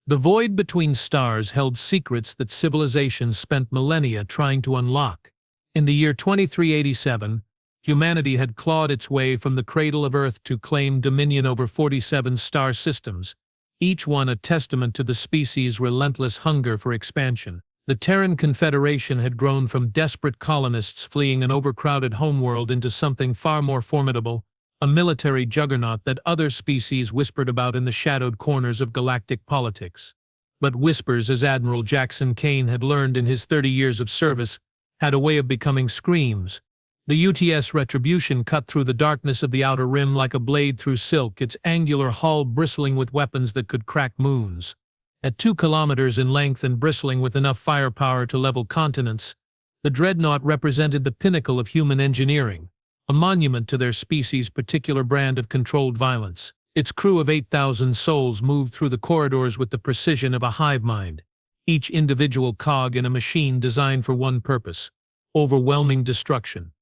The void between stars held secrets that civilizations spent millennia trying to unlock. In the year 2387, humanity had clawed its way from the cradle of Earth to claim dominion over 47 star systems, each one a testament to the species' relentless hunger for expansion. The Terran Confederation had grown from desperate colonists fleeing an overcrowded homeworld into something far more formidable, a military juggernaut that other species whispered about in the shadowed corners of galactic politics. But whispers, as Admiral Jackson Kane had learned in his 30 years of service, had a way of becoming screams. The UTS Retribution cut through the darkness of the outer rim like a blade through silk, its angular hull bristling with weapons that could crack moons. At 2 kilometers in length and bristling with enough firepower to level continents, the dreadnought represented the pinnacle of human engineering, a monument to their species' particular brand of controlled violence. Its crew of 8,000 souls moved through the corridors with the precision of a hive mind, each individual cog in a machine designed for one purpose: overwhelming destruction.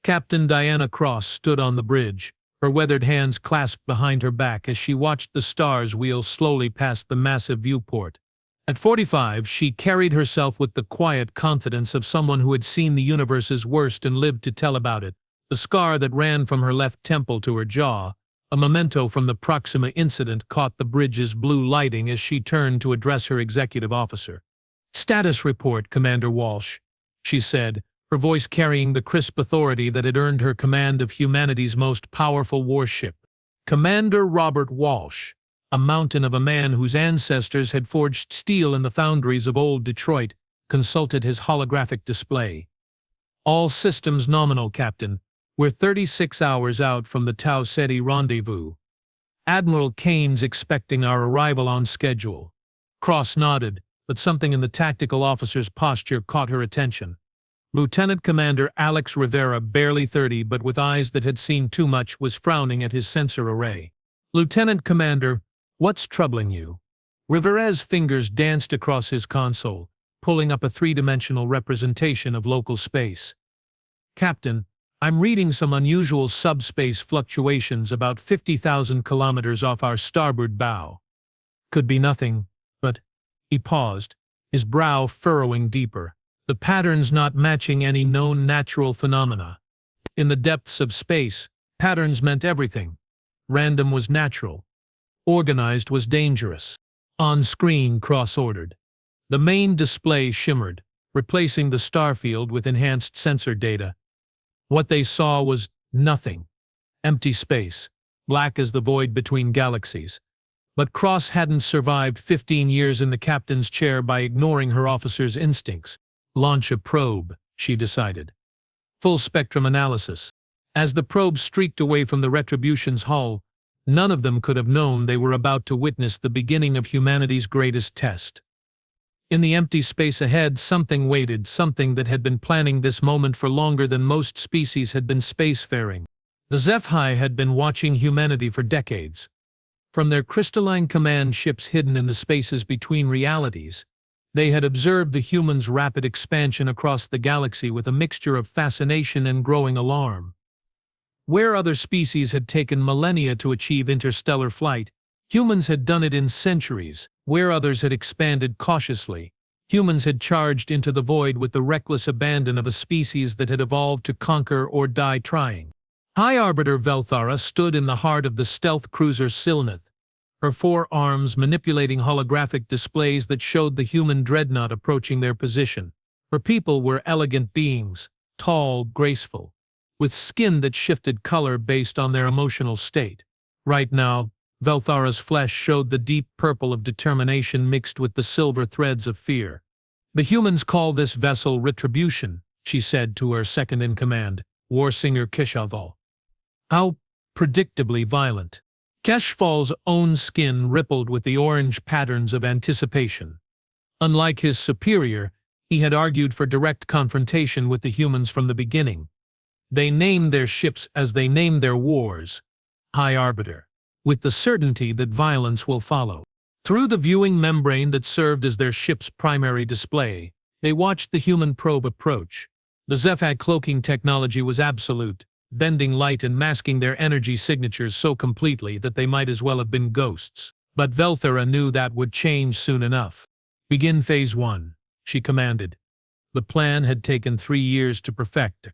Captain Diana Cross stood on the bridge, her weathered hands clasped behind her back as she watched the stars wheel slowly past the massive viewport. At 45, she carried herself with the quiet confidence of someone who had seen the universe's worst and lived to tell about it. The scar that ran from her left temple to her jaw, a memento from the Proxima incident, caught the bridge's blue lighting as she turned to address her executive officer. "Status report, Commander Walsh," she said, her voice carrying the crisp authority that had earned her command of humanity's most powerful warship. Commander Robert Walsh, a mountain of a man whose ancestors had forged steel in the foundries of old Detroit, consulted his holographic display. "All systems nominal, Captain. We're 36 hours out from the Tau Ceti rendezvous. Admiral Kane's expecting our arrival on schedule." Cross nodded, but something in the tactical officer's posture caught her attention. Lieutenant Commander Alex Rivera, barely 30 but with eyes that had seen too much, was frowning at his sensor array. "Lieutenant Commander, what's troubling you?" Rivera's fingers danced across his console, pulling up a three-dimensional representation of local space. "Captain, I'm reading some unusual subspace fluctuations about 50,000 kilometers off our starboard bow. Could be nothing, but—" He paused, his brow furrowing deeper. "The patterns not matching any known natural phenomena. In the depths of space, patterns meant everything. Random was natural. Organized was dangerous." On screen, Cross ordered. The main display shimmered, replacing the starfield with enhanced sensor data. What they saw was nothing. Empty space, black as the void between galaxies. But Cross hadn't survived 15 years in the captain's chair by ignoring her officer's instincts. "Launch a probe," she decided. Full spectrum analysis. As the probe streaked away from the Retribution's hull, none of them could have known they were about to witness the beginning of humanity's greatest test. In the empty space ahead, something waited, something that had been planning this moment for longer than most species had been spacefaring. The Sci-Fi had been watching humanity for decades. From their crystalline command ships hidden in the spaces between realities, they had observed the humans' rapid expansion across the galaxy with a mixture of fascination and growing alarm. Where other species had taken millennia to achieve interstellar flight, humans had done it in centuries. Where others had expanded cautiously, humans had charged into the void with the reckless abandon of a species that had evolved to conquer or die trying. High Arbiter Velthara stood in the heart of the stealth cruiser Silnith, her 4 arms manipulating holographic displays that showed the human dreadnought approaching their position. Her people were elegant beings, tall, graceful, with skin that shifted color based on their emotional state. Right now, Velthara's flesh showed the deep purple of determination mixed with the silver threads of fear. "The humans call this vessel Retribution," she said to her second-in-command, Warsinger Keshaval. "How predictably violent." Keshval's own skin rippled with the orange patterns of anticipation. Unlike his superior, he had argued for direct confrontation with the humans from the beginning. They named their ships as they named their wars, High Arbiter, with the certainty that violence will follow. Through the viewing membrane that served as their ship's primary display, they watched the human probe approach. The Sci-Fi cloaking technology was absolute, bending light and masking their energy signatures so completely that they might as well have been ghosts. But Velthera knew that would change soon enough. "Begin Phase 1, she commanded. The plan had taken 3 years to perfect.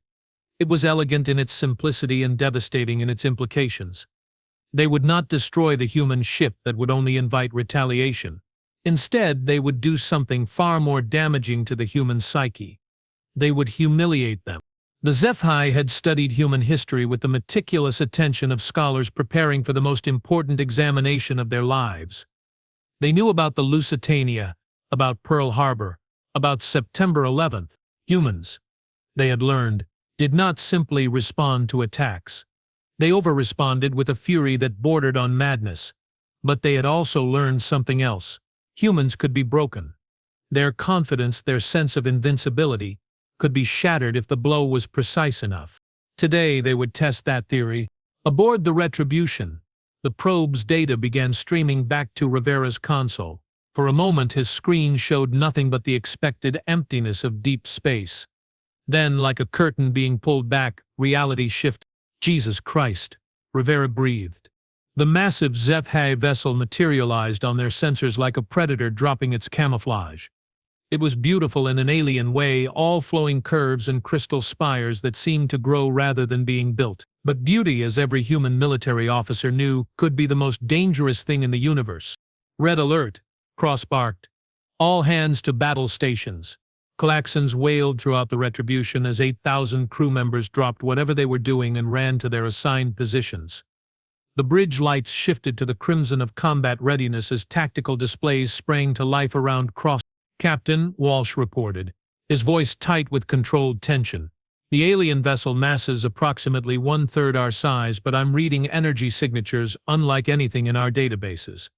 It was elegant in its simplicity and devastating in its implications. They would not destroy the human ship that would only invite retaliation. Instead, they would do something far more damaging to the human psyche. They would humiliate them. The Sci-Fi had studied human history with the meticulous attention of scholars preparing for the most important examination of their lives. They knew about the Lusitania, about Pearl Harbor, about September 11th. Humans, they had learned, did not simply respond to attacks. They over-responded with a fury that bordered on madness. But they had also learned something else. Humans could be broken. Their confidence, their sense of invincibility, could be shattered if the blow was precise enough. Today they would test that theory. Aboard the Retribution, the probe's data began streaming back to Rivera's console. For a moment his screen showed nothing but the expected emptiness of deep space. Then, like a curtain being pulled back, reality shifted. "Jesus Christ," Rivera breathed. The massive Sci-Fi vessel materialized on their sensors like a predator dropping its camouflage. It was beautiful in an alien way, all flowing curves and crystal spires that seemed to grow rather than being built. But beauty, as every human military officer knew, could be the most dangerous thing in the universe. "Red alert," Cross barked. "All hands to battle stations." Klaxons wailed throughout the Retribution as 8,000 crew members dropped whatever they were doing and ran to their assigned positions. The bridge lights shifted to the crimson of combat readiness as tactical displays sprang to life around Cross. "Captain," Walsh reported, his voice tight with controlled tension. "The alien vessel masses approximately 1/3 our size, but I'm reading energy signatures unlike anything in our databases."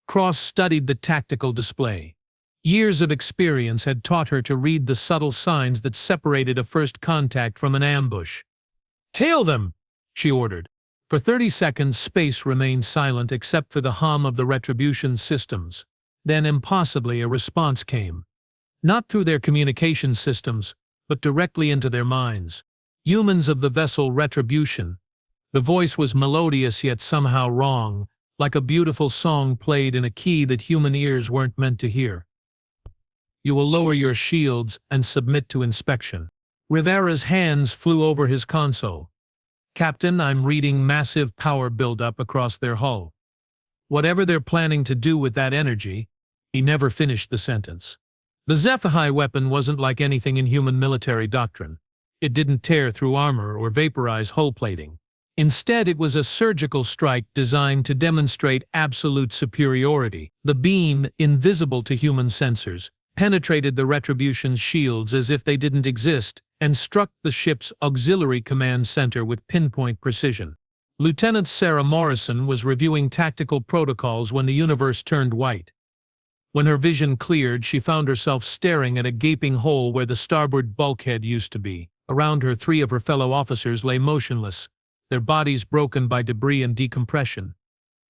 Cross studied the tactical display. Years of experience had taught her to read the subtle signs that separated a first contact from an ambush. "Tail them!" she ordered. For 30 seconds space remained silent except for the hum of the Retribution systems. Then impossibly a response came. Not through their communication systems, but directly into their minds. "Humans of the vessel Retribution." The voice was melodious yet somehow wrong, like a beautiful song played in a key that human ears weren't meant to hear. "You will lower your shields and submit to inspection." Rivera's hands flew over his console. "Captain, I'm reading massive power buildup across their hull. Whatever they're planning to do with that energy." He never finished the sentence. The Sci-Fi weapon wasn't like anything in human military doctrine. It didn't tear through armor or vaporize hull plating. Instead, it was a surgical strike designed to demonstrate absolute superiority. The beam, invisible to human sensors, penetrated the Retribution's shields as if they didn't exist, and struck the ship's auxiliary command center with pinpoint precision. Lieutenant Sarah Morrison was reviewing tactical protocols when the universe turned white. When her vision cleared, she found herself staring at a gaping hole where the starboard bulkhead used to be. Around her, 3 of her fellow officers lay motionless, their bodies broken by debris and decompression.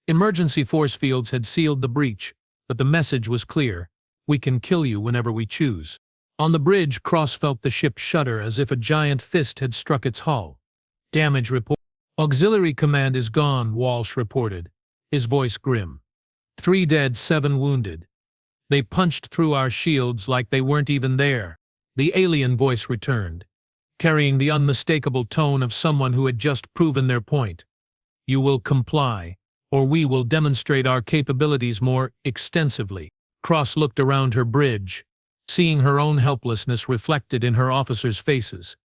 Emergency force fields had sealed the breach, but the message was clear: "We can kill you whenever we choose." On the bridge, Cross felt the ship shudder as if a giant fist had struck its hull. "Damage report." "Auxiliary command is gone," Walsh reported, his voice grim. 3 dead, 7 wounded. "They punched through our shields like they weren't even there." The alien voice returned, carrying the unmistakable tone of someone who had just proven their point. "You will comply, or we will demonstrate our capabilities more extensively." Cross looked around her bridge, seeing her own helplessness reflected in her officers' faces.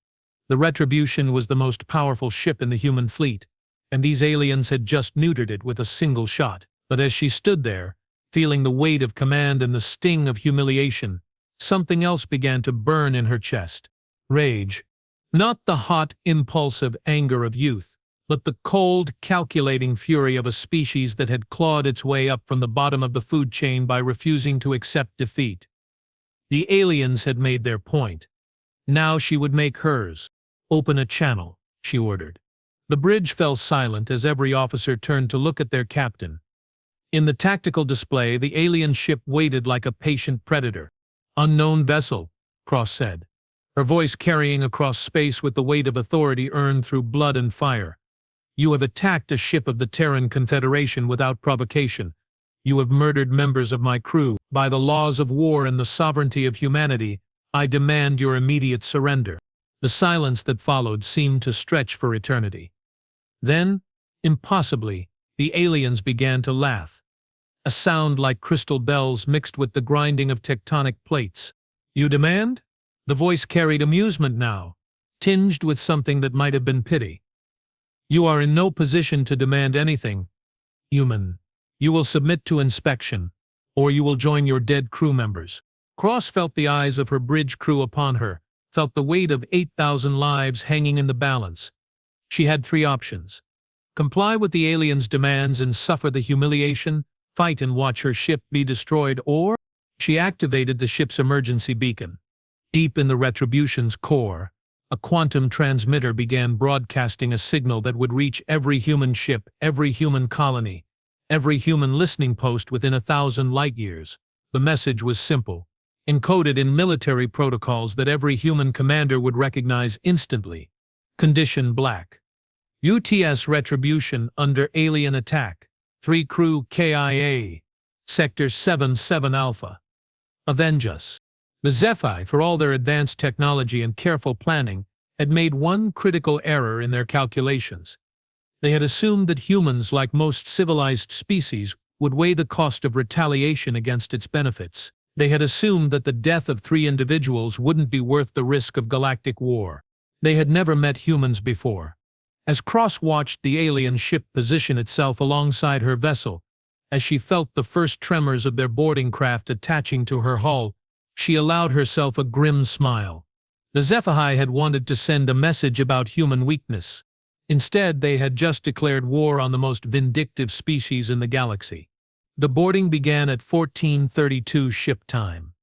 The Retribution was the most powerful ship in the human fleet, and these aliens had just neutered it with a single shot. But as she stood there, feeling the weight of command and the sting of humiliation, something else began to burn in her chest. Rage. Not the hot, impulsive anger of youth, but the cold, calculating fury of a species that had clawed its way up from the bottom of the food chain by refusing to accept defeat. The aliens had made their point. Now she would make hers. "Open a channel," she ordered. The bridge fell silent as every officer turned to look at their captain. In the tactical display, the alien ship waited like a patient predator. "Unknown vessel," Cross said, her voice carrying across space with the weight of authority earned through blood and fire. "You have attacked a ship of the Terran Confederation without provocation. You have murdered members of my crew. By the laws of war and the sovereignty of humanity, I demand your immediate surrender." The silence that followed seemed to stretch for eternity. Then, impossibly, the aliens began to laugh. A sound like crystal bells mixed with the grinding of tectonic plates. "You demand?" The voice carried amusement now, tinged with something that might have been pity. "You are in no position to demand anything, human. You will submit to inspection, or you will join your dead crew members." Cross felt the eyes of her bridge crew upon her, felt the weight of 8,000 lives hanging in the balance. She had three options: comply with the aliens' demands and suffer the humiliation, fight and watch her ship be destroyed, or she activated the ship's emergency beacon. Deep in the Retribution's core, a quantum transmitter began broadcasting a signal that would reach every human ship, every human colony, every human listening post within 1,000 light-years. The message was simple, encoded in military protocols that every human commander would recognize instantly. Condition Black. UTS Retribution under alien attack. 3 crew KIA. Sector 77 Alpha. Avenge us. The Sci-Fi, for all their advanced technology and careful planning, had made one critical error in their calculations. They had assumed that humans, like most civilized species, would weigh the cost of retaliation against its benefits. They had assumed that the death of 3 individuals wouldn't be worth the risk of galactic war. They had never met humans before. As Cross watched the alien ship position itself alongside her vessel, as she felt the first tremors of their boarding craft attaching to her hull, she allowed herself a grim smile. The Sci-Fi had wanted to send a message about human weakness. Instead, they had just declared war on the most vindictive species in the galaxy. The boarding began at 14:32 ship time.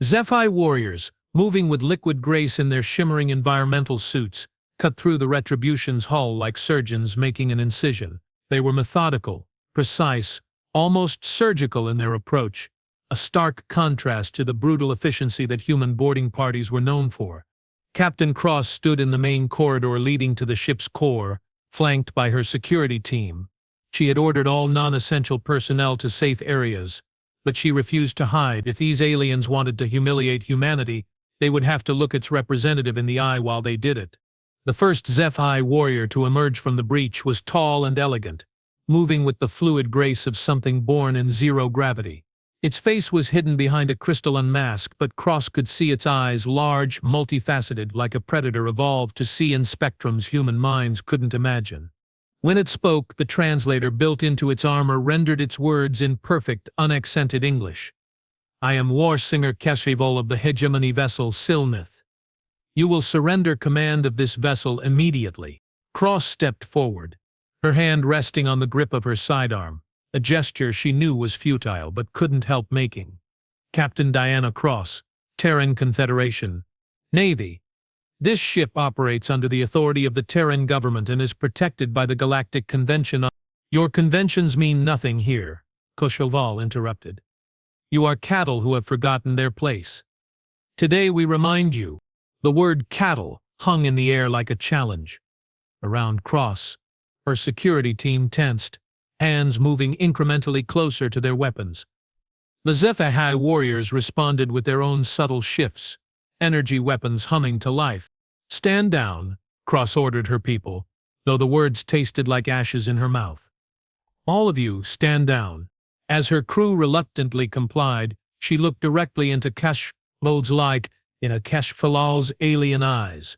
Sci-Fi warriors, moving with liquid grace in their shimmering environmental suits, cut through the Retribution's hull like surgeons making an incision. They were methodical, precise, almost surgical in their approach, a stark contrast to the brutal efficiency that human boarding parties were known for. Captain Cross stood in the main corridor leading to the ship's core, flanked by her security team. She had ordered all non-essential personnel to safe areas, but she refused to hide. If these aliens wanted to humiliate humanity, they would have to look its representative in the eye while they did it. The first Sci-Fi warrior to emerge from the breach was tall and elegant, moving with the fluid grace of something born in zero gravity. Its face was hidden behind a crystalline mask, but Cross could see its eyes, large, multifaceted, like a predator evolved to see in spectrums human minds couldn't imagine. When it spoke, the translator built into its armor rendered its words in perfect, unaccented English. "I am Warsinger Keshevol of the hegemony vessel Silnith. You will surrender command of this vessel immediately." Cross stepped forward, her hand resting on the grip of her sidearm, a gesture she knew was futile but couldn't help making. "Captain Diana Cross, Terran Confederation, Navy. This ship operates under the authority of the Terran government and is protected by the Galactic Convention." "Your conventions mean nothing here," Keshevol interrupted. "You are cattle who have forgotten their place. Today we remind you." The word cattle hung in the air like a challenge. Around Cross, her security team tensed, hands moving incrementally closer to their weapons. The Sci-Fi warriors responded with their own subtle shifts, energy weapons humming to life. "Stand down," Cross ordered her people, though the words tasted like ashes in her mouth. "All of you, stand down." As her crew reluctantly complied, she looked directly into Keshevol's like in a Keshevol's alien eyes.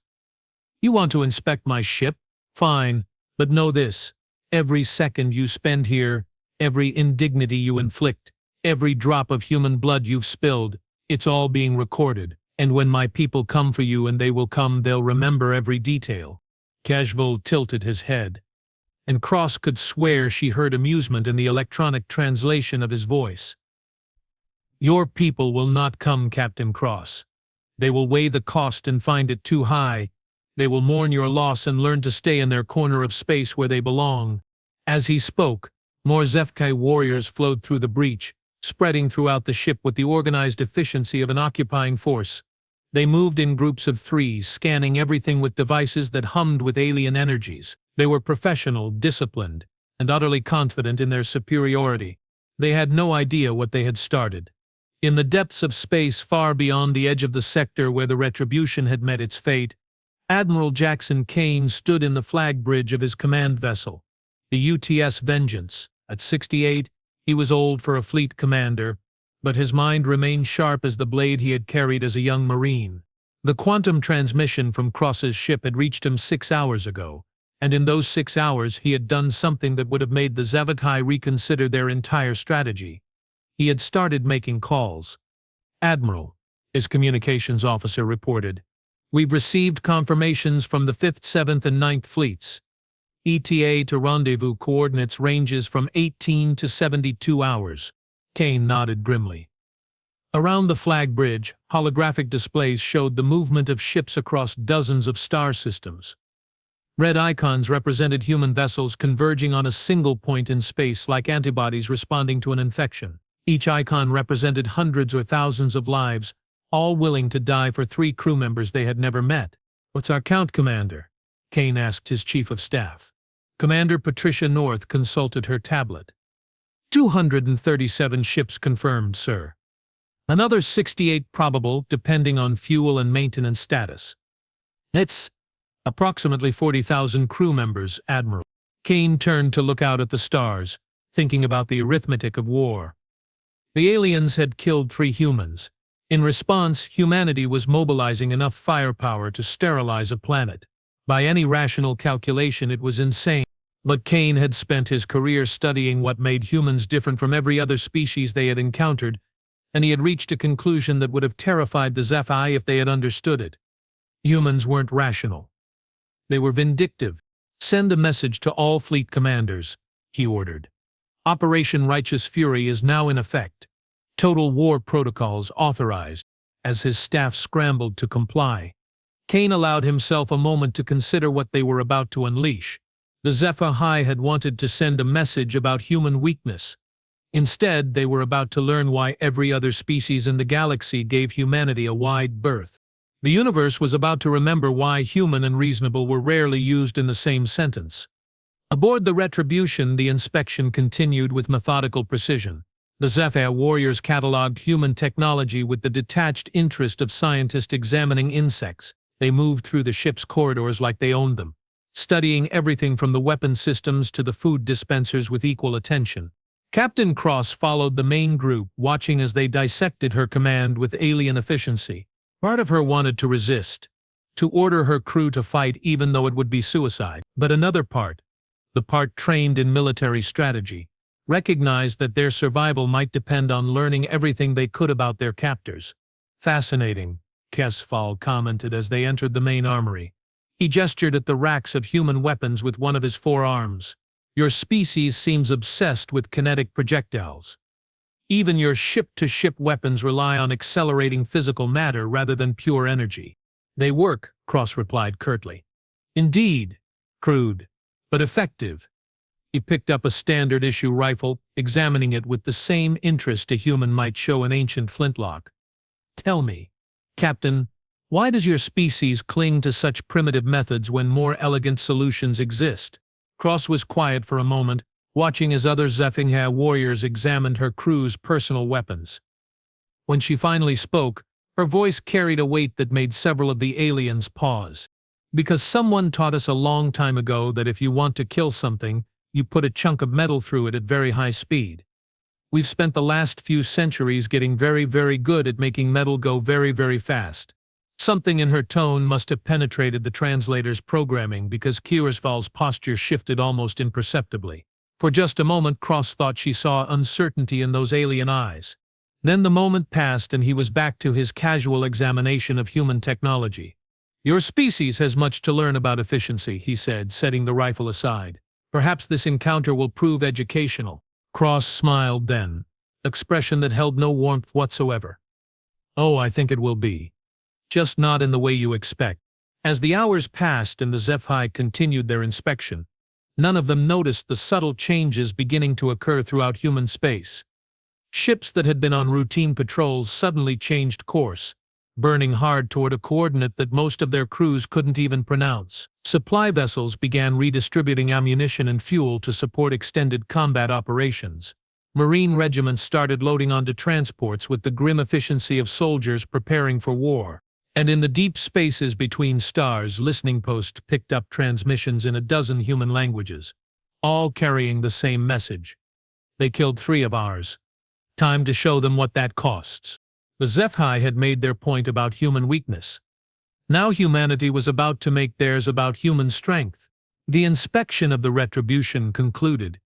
"You want to inspect my ship? Fine, but know this. Every second you spend here, every indignity you inflict, every drop of human blood you've spilled, it's all being recorded. And when my people come for you, and they will come, they'll remember every detail." Keshevol tilted his head, and Cross could swear she heard amusement in the electronic translation of his voice. "Your people will not come, Captain Cross. They will weigh the cost and find it too high. They will mourn your loss and learn to stay in their corner of space where they belong." As he spoke, more Sci-Fi warriors flowed through the breach, spreading throughout the ship with the organized efficiency of an occupying force. They moved in groups of 3, scanning everything with devices that hummed with alien energies. They were professional, disciplined, and utterly confident in their superiority. They had no idea what they had started. In the depths of space far beyond the edge of the sector where the Retribution had met its fate, Admiral Jackson Kane stood in the flag bridge of his command vessel, the UTS Vengeance. At 68, he was old for a fleet commander, but his mind remained sharp as the blade he had carried as a young Marine. The quantum transmission from Cross's ship had reached him 6 hours ago, and in those 6 hours he had done something that would have made the Zevachai reconsider their entire strategy. He had started making calls. "Admiral," his communications officer reported, "we've received confirmations from the 5th, 7th, and 9th Fleets. ETA to rendezvous coordinates ranges from 18 to 72 hours. Kane nodded grimly. Around the flag bridge, holographic displays showed the movement of ships across dozens of star systems. Red icons represented human vessels converging on a single point in space like antibodies responding to an infection. Each icon represented hundreds or thousands of lives, all willing to die for 3 crew members they had never met. "What's our count, Commander?" Kane asked his chief of staff. Commander Patricia North consulted her tablet. 237 ships confirmed, sir. Another 68 probable, depending on fuel and maintenance status. It's approximately 40,000 crew members, Admiral. Kane turned to look out at the stars, thinking about the arithmetic of war. The aliens had killed 3 humans. In response, humanity was mobilizing enough firepower to sterilize a planet. By any rational calculation, it was insane. But Kane had spent his career studying what made humans different from every other species they had encountered, and he had reached a conclusion that would have terrified the Zephi if they had understood it. Humans weren't rational. They were vindictive. "Send a message to all fleet commanders," he ordered. "Operation Righteous Fury is now in effect. Total war protocols authorized." As his staff scrambled to comply, Kane allowed himself a moment to consider what they were about to unleash. The Zephi had wanted to send a message about human weakness. Instead, they were about to learn why every other species in the galaxy gave humanity a wide berth. The universe was about to remember why human and reasonable were rarely used in the same sentence. Aboard the Retribution, the inspection continued with methodical precision. The Zephi warriors catalogued human technology with the detached interest of scientists examining insects. They moved through the ship's corridors like they owned them, studying everything from the weapon systems to the food dispensers with equal attention. Captain Cross followed the main group, watching as they dissected her command with alien efficiency. Part of her wanted to resist, to order her crew to fight even though it would be suicide. But another part, the part trained in military strategy, recognized that their survival might depend on learning everything they could about their captors. "Fascinating," Kesfall commented as they entered the main armory. He gestured at the racks of human weapons with one of his 4 arms. "Your species seems obsessed with kinetic projectiles. Even your ship-to-ship weapons rely on accelerating physical matter rather than pure energy." "They work," Cross replied curtly. "Indeed. Crude, but effective." He picked up a standard-issue rifle, examining it with the same interest a human might show an ancient flintlock. "Tell me, Captain, why does your species cling to such primitive methods when more elegant solutions exist?" Cross was quiet for a moment, watching as other Zephi warriors examined her crew's personal weapons. When she finally spoke, her voice carried a weight that made several of the aliens pause. "Because someone taught us a long time ago that if you want to kill something, you put a chunk of metal through it at very high speed. We've spent the last few centuries getting very, very good at making metal go very, very fast." Something in her tone must have penetrated the translator's programming because Kiersval's posture shifted almost imperceptibly. For just a moment Cross thought she saw uncertainty in those alien eyes. Then the moment passed and he was back to his casual examination of human technology. "Your species has much to learn about efficiency," he said, setting the rifle aside. "Perhaps this encounter will prove educational." Cross smiled then, expression that held no warmth whatsoever. "Oh, I think it will be. Just not in the way you expect." As the hours passed and the Zephi continued their inspection, none of them noticed the subtle changes beginning to occur throughout human space. Ships that had been on routine patrols suddenly changed course, burning hard toward a coordinate that most of their crews couldn't even pronounce. Supply vessels began redistributing ammunition and fuel to support extended combat operations. Marine regiments started loading onto transports with the grim efficiency of soldiers preparing for war. And in the deep spaces between stars, listening posts picked up transmissions in a dozen human languages, all carrying the same message. They killed 3 of ours. Time to show them what that costs. The Sci-Fi had made their point about human weakness. Now humanity was about to make theirs about human strength. The inspection of the retribution concluded.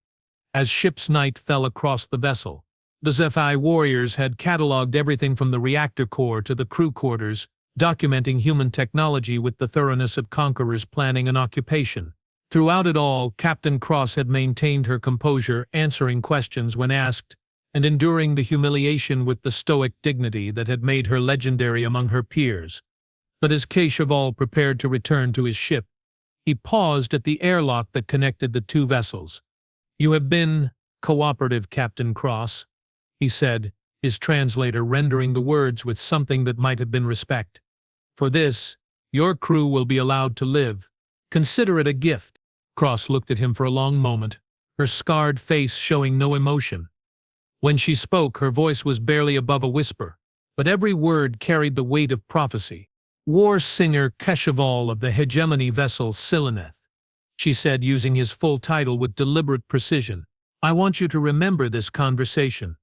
As ship's night fell across the vessel, the Sci-Fi warriors had catalogued everything from the reactor core to the crew quarters, documenting human technology with the thoroughness of conquerors planning an occupation. Throughout it all, Captain Cross had maintained her composure, answering questions when asked, and enduring the humiliation with the stoic dignity that had made her legendary among her peers. But as Cheval prepared to return to his ship, he paused at the airlock that connected the 2 vessels. "You have been cooperative, Captain Cross," he said, his translator rendering the words with something that might have been respect. "For this, your crew will be allowed to live. Consider it a gift." Cross looked at him for a long moment, her scarred face showing no emotion. When she spoke, her voice was barely above a whisper, but every word carried the weight of prophecy. "War singer Cheval of the hegemony vessel Sileneth," she said, using his full title with deliberate precision. "I want you to remember this conversation.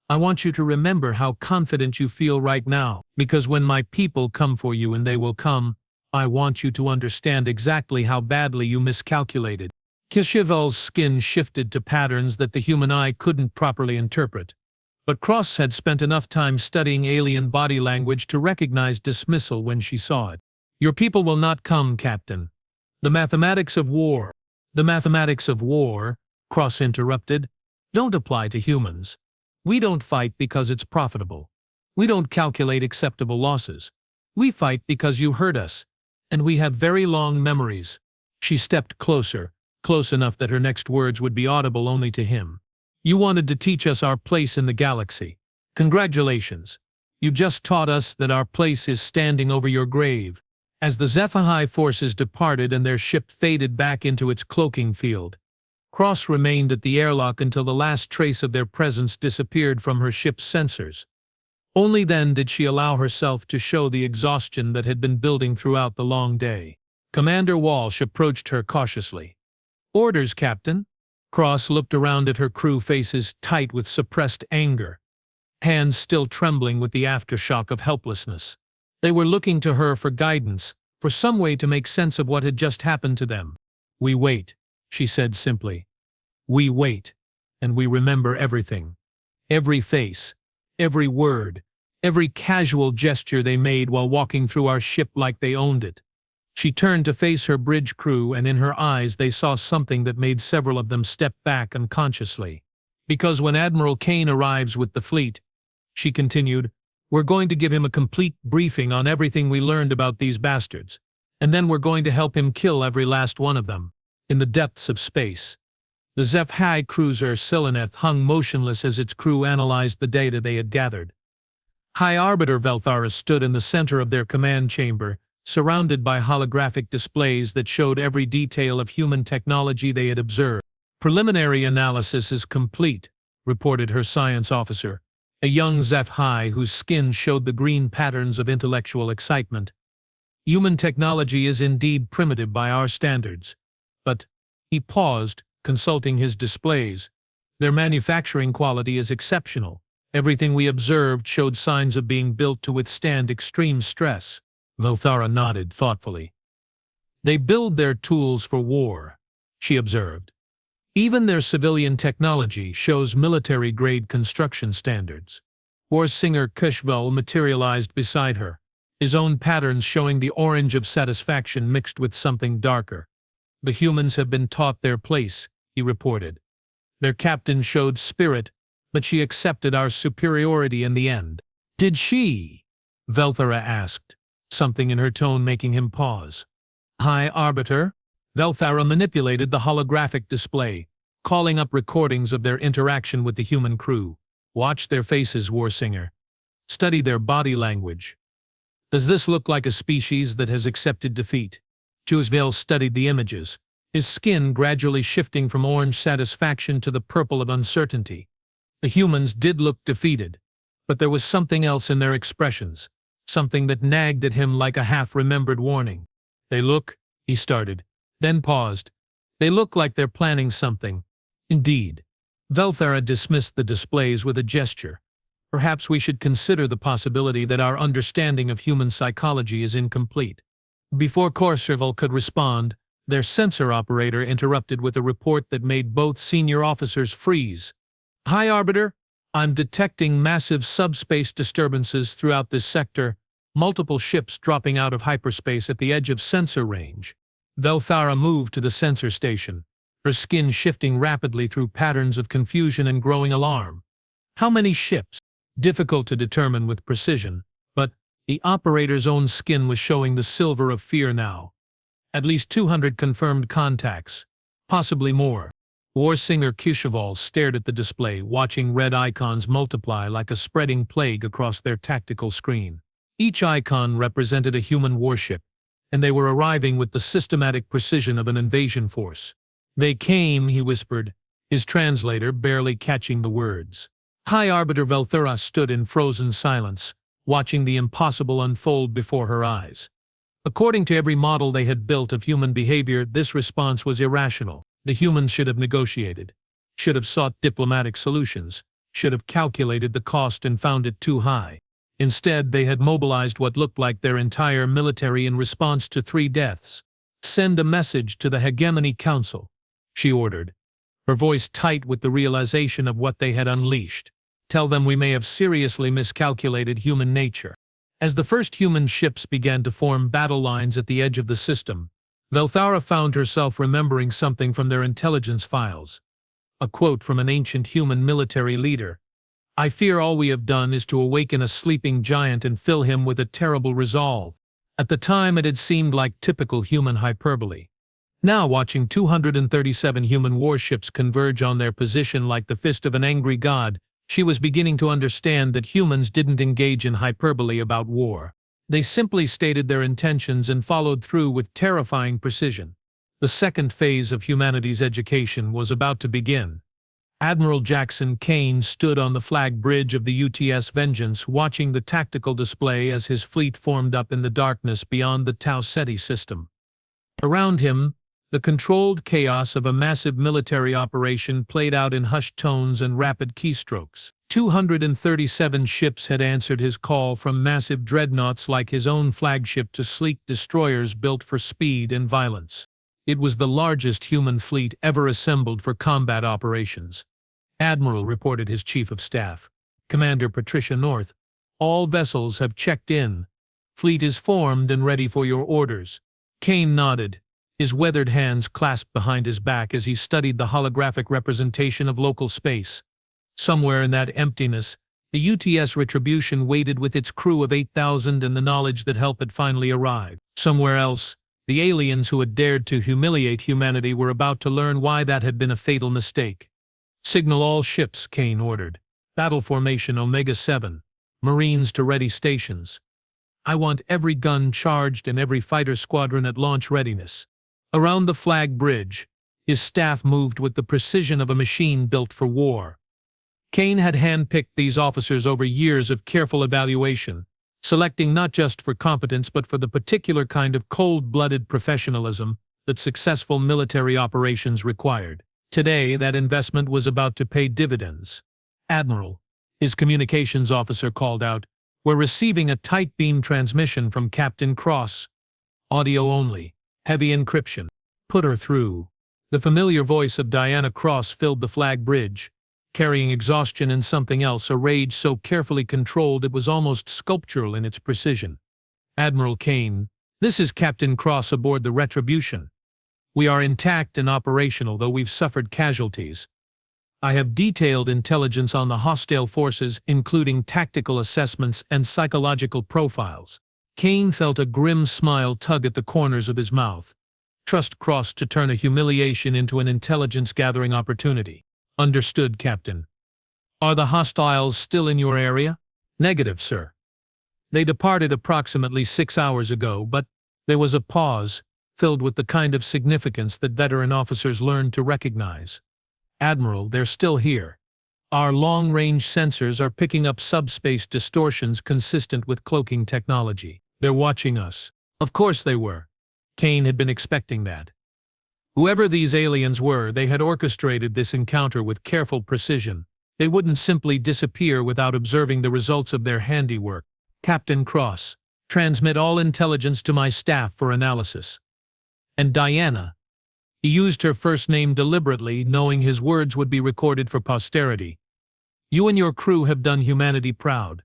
I want you to remember how confident you feel right now, because when my people come for you, and they will come, I want you to understand exactly how badly you miscalculated." Cheval's skin shifted to patterns that the human eye couldn't properly interpret, but Cross had spent enough time studying alien body language to recognize dismissal when she saw it. "Your people will not come, Captain. The mathematics of war," "The mathematics of war," Cross interrupted, "don't apply to humans. We don't fight because it's profitable. We don't calculate acceptable losses. We fight because you hurt us, and we have very long memories." She stepped closer, close enough that her next words would be audible only to him. "You wanted to teach us our place in the galaxy. Congratulations. You just taught us that our place is standing over your grave." As the Sci-Fi forces departed and their ship faded back into its cloaking field, Cross remained at the airlock until the last trace of their presence disappeared from her ship's sensors. Only then did she allow herself to show the exhaustion that had been building throughout the long day. Commander Walsh approached her cautiously. "Orders, Captain." Cross looked around at her crew, faces tight with suppressed anger, hands still trembling with the aftershock of helplessness. They were looking to her for guidance, for some way to make sense of what had just happened to them. "We wait," she said simply. "We wait, and we remember everything. Every face, every word, every casual gesture they made while walking through our ship like they owned it." She turned to face her bridge crew, and in her eyes they saw something that made several of them step back unconsciously. "Because when Admiral Kane arrives with the fleet," she continued, "we're going to give him a complete briefing on everything we learned about these bastards, and then we're going to help him kill every last one of them." In the depths of space, the Sci-Fi cruiser Sileneth hung motionless as its crew analyzed the data they had gathered. High Arbiter Velthara stood in the center of their command chamber, surrounded by holographic displays that showed every detail of human technology they had observed. "Preliminary analysis is complete," reported her science officer, a young Sci-Fi whose skin showed the green patterns of intellectual excitement. "Human technology is indeed primitive by our standards. But," he paused, consulting his displays, "their manufacturing quality is exceptional. Everything we observed showed signs of being built to withstand extreme stress." Velthara nodded thoughtfully. "They build their tools for war," she observed. "Even their civilian technology shows military-grade construction standards." War singer Cushvel materialized beside her, his own patterns showing the orange of satisfaction mixed with something darker. "The humans have been taught their place," he reported. "Their captain showed spirit, but she accepted our superiority in the end." "Did she?" Velthara asked, something in her tone making him pause. "High Arbiter?" Velthara manipulated the holographic display, calling up recordings of their interaction with the human crew. "Watch their faces, Warsinger. Study their body language. Does this look like a species that has accepted defeat?" Cushvel studied the images, his skin gradually shifting from orange satisfaction to the purple of uncertainty. The humans did look defeated, but there was something else in their expressions, something that nagged at him like a half-remembered warning. "They look," he started, then paused. "They look like they're planning something." Indeed. Velthara dismissed the displays with a gesture. "Perhaps we should consider the possibility that our understanding of human psychology is incomplete." Before Corserval could respond, their sensor operator interrupted with a report that made both senior officers freeze. "High Arbiter, I'm detecting massive subspace disturbances throughout this sector, multiple ships dropping out of hyperspace at the edge of sensor range." Velthara moved to the sensor station, her skin shifting rapidly through patterns of confusion and growing alarm. How many ships? Difficult to determine with precision, but the operator's own skin was showing the silver of fear now. At least 200 confirmed contacts, possibly more. Warsinger Kisheval stared at the display, watching red icons multiply like a spreading plague across their tactical screen. Each icon represented a human warship, and they were arriving with the systematic precision of an invasion force. "They came," he whispered, his translator barely catching the words. High Arbiter Velthara stood in frozen silence, watching the impossible unfold before her eyes. According to every model they had built of human behavior, this response was irrational. The humans should have negotiated, should have sought diplomatic solutions, should have calculated the cost and found it too high. Instead, they had mobilized what looked like their entire military in response to 3 deaths. "Send a message to the Hegemony Council," she ordered, her voice tight with the realization of what they had unleashed. "Tell them we may have seriously miscalculated human nature." As the first human ships began to form battle lines at the edge of the system, Velthara found herself remembering something from their intelligence files. A quote from an ancient human military leader. "I fear all we have done is to awaken a sleeping giant and fill him with a terrible resolve." At the time it had seemed like typical human hyperbole. Now, watching 237 human warships converge on their position like the fist of an angry god, she was beginning to understand that humans didn't engage in hyperbole about war. They simply stated their intentions and followed through with terrifying precision. The second phase of humanity's education was about to begin. Admiral Jackson Kane stood on the flag bridge of the UTS Vengeance, watching the tactical display as his fleet formed up in the darkness beyond the Tau Ceti system. Around him, the controlled chaos of a massive military operation played out in hushed tones and rapid keystrokes. 237 ships had answered his call, from massive dreadnoughts like his own flagship to sleek destroyers built for speed and violence. It was the largest human fleet ever assembled for combat operations. "Admiral," reported his chief of staff, Commander Patricia North, "all vessels have checked in. Fleet is formed and ready for your orders." Kane nodded, his weathered hands clasped behind his back as he studied the holographic representation of local space. Somewhere in that emptiness, the UTS Retribution waited with its crew of 8,000 and the knowledge that help had finally arrived. Somewhere else, the aliens who had dared to humiliate humanity were about to learn why that had been a fatal mistake. "Signal all ships," Kane ordered. "Battle formation Omega-7. Marines to ready stations. I want every gun charged and every fighter squadron at launch readiness." Around the flag bridge, his staff moved with the precision of a machine built for war. Kane had handpicked these officers over years of careful evaluation, selecting not just for competence but for the particular kind of cold-blooded professionalism that successful military operations required. Today, that investment was about to pay dividends. "Admiral," his communications officer called out, "we're receiving a tight beam transmission from Captain Cross. Audio only. Heavy encryption." "Put her through." The familiar voice of Diana Cross filled the flag bridge, carrying exhaustion and something else, a rage so carefully controlled it was almost sculptural in its precision. "Admiral Kane, this is Captain Cross aboard the Retribution. We are intact and operational, though we've suffered casualties. I have detailed intelligence on the hostile forces, including tactical assessments and psychological profiles." Kane felt a grim smile tug at the corners of his mouth. Trust Cross to turn a humiliation into an intelligence-gathering opportunity. "Understood, Captain." "Are the hostiles still in your area?" "Negative, sir. They departed approximately 6 hours ago," but there was a pause, filled with the kind of significance that veteran officers learned to recognize. "Admiral, they're still here. Our long-range sensors are picking up subspace distortions consistent with cloaking technology. They're watching us. Of course they were. Kane had been expecting that. Whoever these aliens were, they had orchestrated this encounter with careful precision. They wouldn't simply disappear without observing the results of their handiwork. Captain Cross, transmit all intelligence to my staff for analysis. And Diana. He used her first name deliberately, knowing his words would be recorded for posterity. You and your crew have done humanity proud.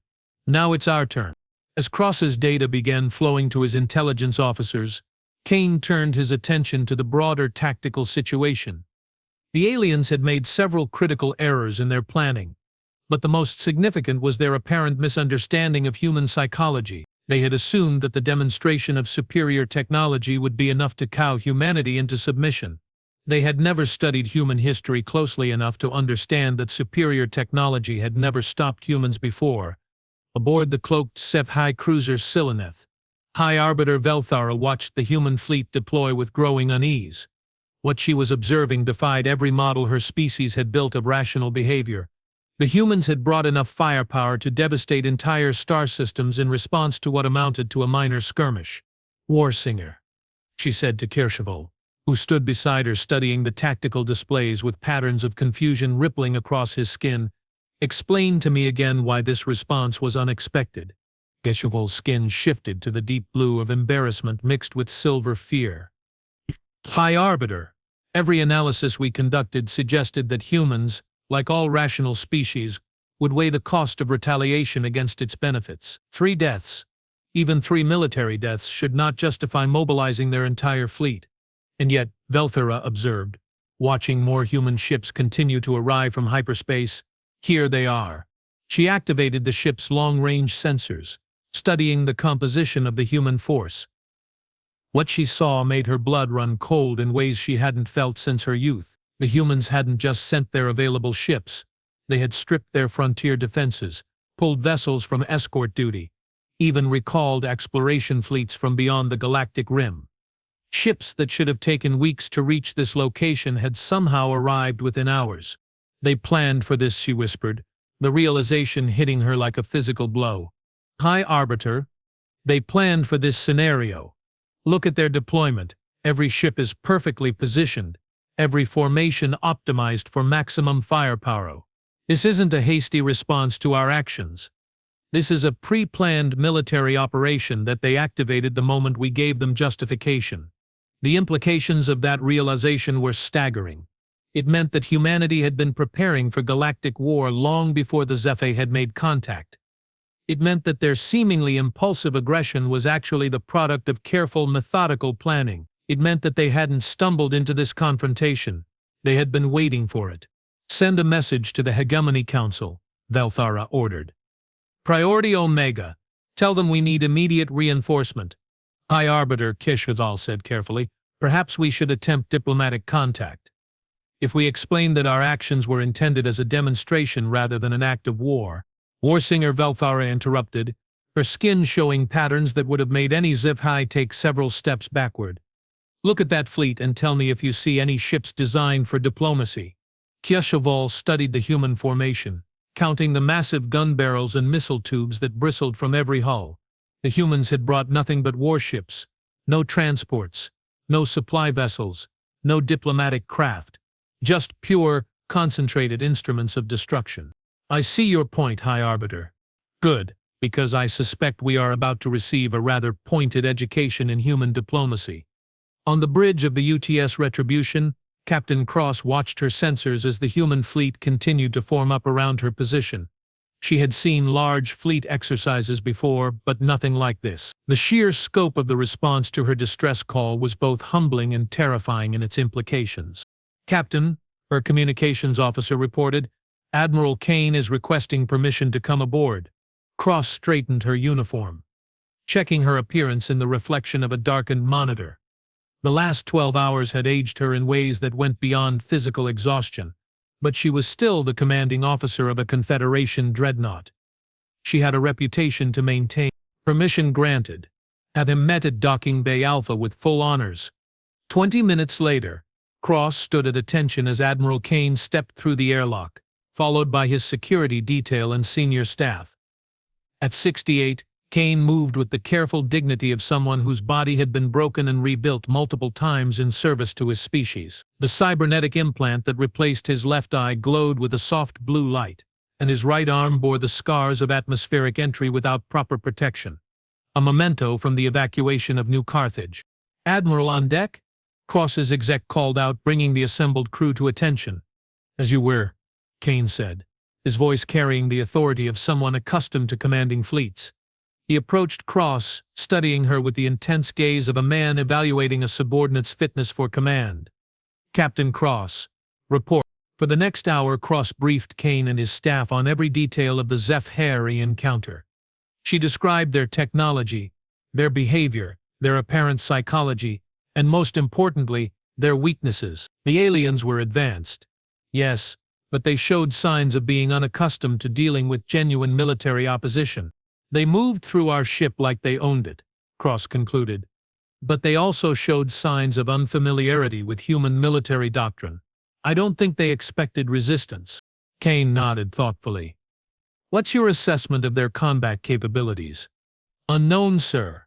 Now it's our turn. As Cross's data began flowing to his intelligence officers, Kane turned his attention to the broader tactical situation. The aliens had made several critical errors in their planning, but the most significant was their apparent misunderstanding of human psychology. They had assumed that the demonstration of superior technology would be enough to cow humanity into submission. They had never studied human history closely enough to understand that superior technology had never stopped humans before. Aboard the cloaked Sci-Fi cruiser Sileneth, High Arbiter Velthara watched the human fleet deploy with growing unease. What she was observing defied every model her species had built of rational behavior. The humans had brought enough firepower to devastate entire star systems in response to what amounted to a minor skirmish. Warsinger, she said to Kircheval, who stood beside her studying the tactical displays with patterns of confusion rippling across his skin. Explain to me again why this response was unexpected. Kircheval's skin shifted to the deep blue of embarrassment mixed with silver fear. High Arbiter, every analysis we conducted suggested that humans, like all rational species, would weigh the cost of retaliation against its benefits. 3 deaths, even 3 military deaths, should not justify mobilizing their entire fleet. And yet, Velthara observed, watching more human ships continue to arrive from hyperspace, here they are. She activated the ship's long-range sensors, studying the composition of the human force. What she saw made her blood run cold in ways she hadn't felt since her youth. The humans hadn't just sent their available ships. They had stripped their frontier defenses, pulled vessels from escort duty, even recalled exploration fleets from beyond the galactic rim. Ships that should have taken weeks to reach this location had somehow arrived within hours. They planned for this, she whispered, the realization hitting her like a physical blow. High Arbiter, they planned for this scenario. Look at their deployment. Every ship is perfectly positioned, every formation optimized for maximum firepower. This isn't a hasty response to our actions. This is a pre-planned military operation that they activated the moment we gave them justification. The implications of that realization were staggering. It meant that humanity had been preparing for galactic war long before the Zephyr had made contact. It meant that their seemingly impulsive aggression was actually the product of careful, methodical planning. It meant that they hadn't stumbled into this confrontation. They had been waiting for it. Send a message to the Hegemony Council, Velthara ordered. Priority Omega. Tell them we need immediate reinforcement. High Arbiter, Kircheval said carefully, perhaps we should attempt diplomatic contact. If we explain that our actions were intended as a demonstration rather than an act of war. Warsinger, Velthara interrupted, her skin showing patterns that would have made any Zephyr take several steps backward. Look at that fleet and tell me if you see any ships designed for diplomacy. Kircheval studied the human formation, counting the massive gun barrels and missile tubes that bristled from every hull. The humans had brought nothing but warships, no transports, no supply vessels, no diplomatic craft, just pure, concentrated instruments of destruction. I see your point, High Arbiter. Good, because I suspect we are about to receive a rather pointed education in human diplomacy. On the bridge of the UTS Retribution, Captain Cross watched her sensors as the human fleet continued to form up around her position. She had seen large fleet exercises before, but nothing like this. The sheer scope of the response to her distress call was both humbling and terrifying in its implications. Captain, her communications officer reported, Admiral Kane is requesting permission to come aboard. Cross straightened her uniform, checking her appearance in the reflection of a darkened monitor. The last 12 hours had aged her in ways that went beyond physical exhaustion, but she was still the commanding officer of a Confederation dreadnought. She had a reputation to maintain. Permission granted. Have him met at Docking Bay Alpha with full honors. 20 minutes later, Cross stood at attention as Admiral Kane stepped through the airlock, followed by his security detail and senior staff. At 68, Kane moved with the careful dignity of someone whose body had been broken and rebuilt multiple times in service to his species. The cybernetic implant that replaced his left eye glowed with a soft blue light, and his right arm bore the scars of atmospheric entry without proper protection. A memento from the evacuation of New Carthage. "Admiral on deck?" Cross's exec called out, bringing the assembled crew to attention. "As you were," Kane said, his voice carrying the authority of someone accustomed to commanding fleets. He approached Cross, studying her with the intense gaze of a man evaluating a subordinate's fitness for command. "Captain Cross, report." For the next hour, Cross briefed Kane and his staff on every detail of the Zephyr encounter. She described their technology, their behavior, their apparent psychology, and most importantly, their weaknesses. The aliens were advanced. Yes, but they showed signs of being unaccustomed to dealing with genuine military opposition. "They moved through our ship like they owned it," Cross concluded. "But they also showed signs of unfamiliarity with human military doctrine. I don't think they expected resistance." Kane nodded thoughtfully. "What's your assessment of their combat capabilities?" "Unknown, sir.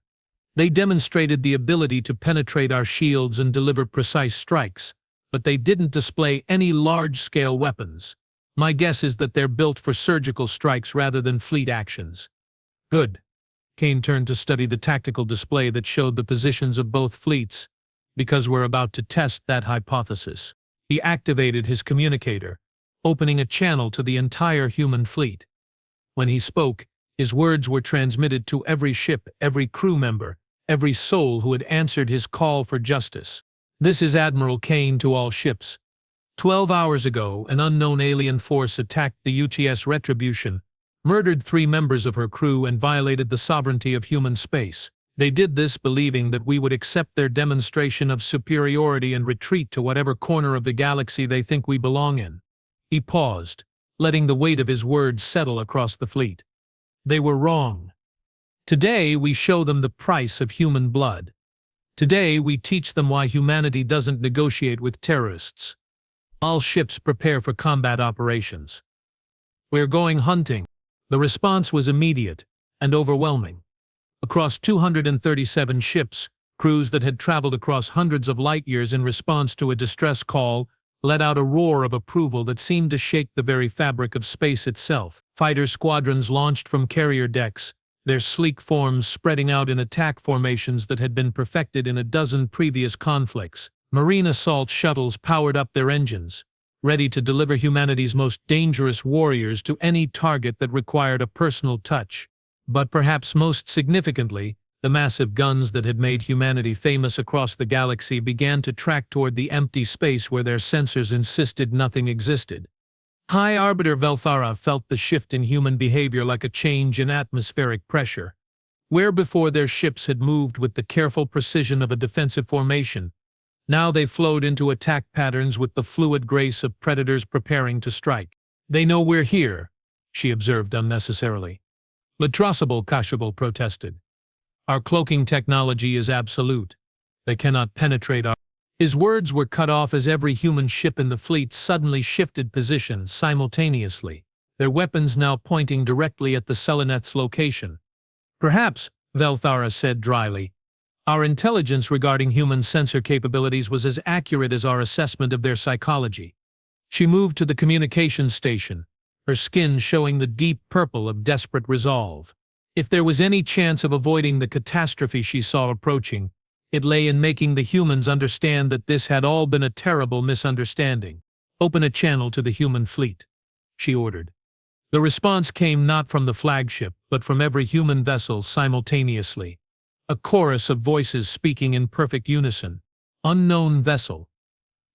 They demonstrated the ability to penetrate our shields and deliver precise strikes, but they didn't display any large-scale weapons. My guess is that they're built for surgical strikes rather than fleet actions." "Good." Kane turned to study the tactical display that showed the positions of both fleets, "because we're about to test that hypothesis." He activated his communicator, opening a channel to the entire human fleet. When he spoke, his words were transmitted to every ship, every crew member, every soul who had answered his call for justice. "This is Admiral Kane to all ships. 12 hours ago, an unknown alien force attacked the UTS Retribution, murdered 3 members of her crew, and violated the sovereignty of human space. They did this believing that we would accept their demonstration of superiority and retreat to whatever corner of the galaxy they think we belong in." He paused, letting the weight of his words settle across the fleet. "They were wrong. Today we show them the price of human blood. Today we teach them why humanity doesn't negotiate with terrorists. All ships prepare for combat operations. We're going hunting." The response was immediate and overwhelming. Across 237 ships, crews that had traveled across hundreds of light-years in response to a distress call let out a roar of approval that seemed to shake the very fabric of space itself. Fighter squadrons launched from carrier decks, their sleek forms spreading out in attack formations that had been perfected in a dozen previous conflicts. Marine assault shuttles powered up their engines, ready to deliver humanity's most dangerous warriors to any target that required a personal touch. But perhaps most significantly, the massive guns that had made humanity famous across the galaxy began to track toward the empty space where their sensors insisted nothing existed. High Arbiter Velthara felt the shift in human behavior like a change in atmospheric pressure. Where before their ships had moved with the careful precision of a defensive formation, now they flowed into attack patterns with the fluid grace of predators preparing to strike. "They know we're here," she observed unnecessarily. Latrasable Kashabal protested. "Our cloaking technology is absolute. They cannot penetrate our—" His words were cut off as every human ship in the fleet suddenly shifted position simultaneously, their weapons now pointing directly at the Seleneth's location. "Perhaps," Velthara said dryly, "our intelligence regarding human sensor capabilities was as accurate as our assessment of their psychology." She moved to the communications station, her skin showing the deep purple of desperate resolve. If there was any chance of avoiding the catastrophe she saw approaching, it lay in making the humans understand that this had all been a terrible misunderstanding. "Open a channel to the human fleet," she ordered. The response came not from the flagship, but from every human vessel simultaneously. A chorus of voices speaking in perfect unison. "Unknown vessel.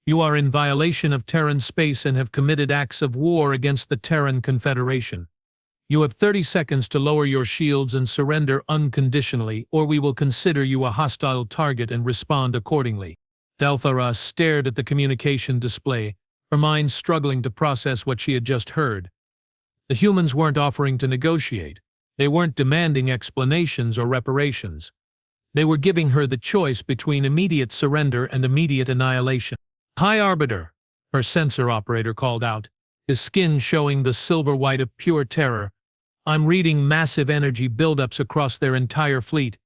You are in violation of Terran space and have committed acts of war against the Terran Confederation. You have 30 seconds to lower your shields and surrender unconditionally, or we will consider you a hostile target and respond accordingly." Velthara stared at the communication display, her mind struggling to process what she had just heard. The humans weren't offering to negotiate. They weren't demanding explanations or reparations. They were giving her the choice between immediate surrender and immediate annihilation. "High Arbiter," her sensor operator called out, his skin showing the silver white of pure terror. I'm reading massive energy buildups across their entire fleet.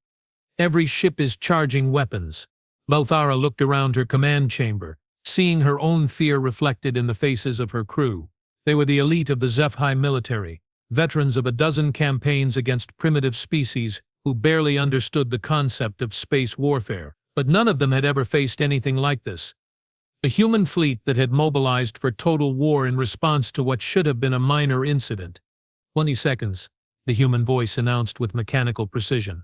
Every ship is charging weapons. Belthara looked around her command chamber, seeing her own fear reflected in the faces of her crew. They were the elite of the Sci-Fi military, veterans of a dozen campaigns against primitive species who barely understood the concept of space warfare. But none of them had ever faced anything like this. A human fleet that had mobilized for total war in response to what should have been a minor incident. 20 seconds, the human voice announced with mechanical precision.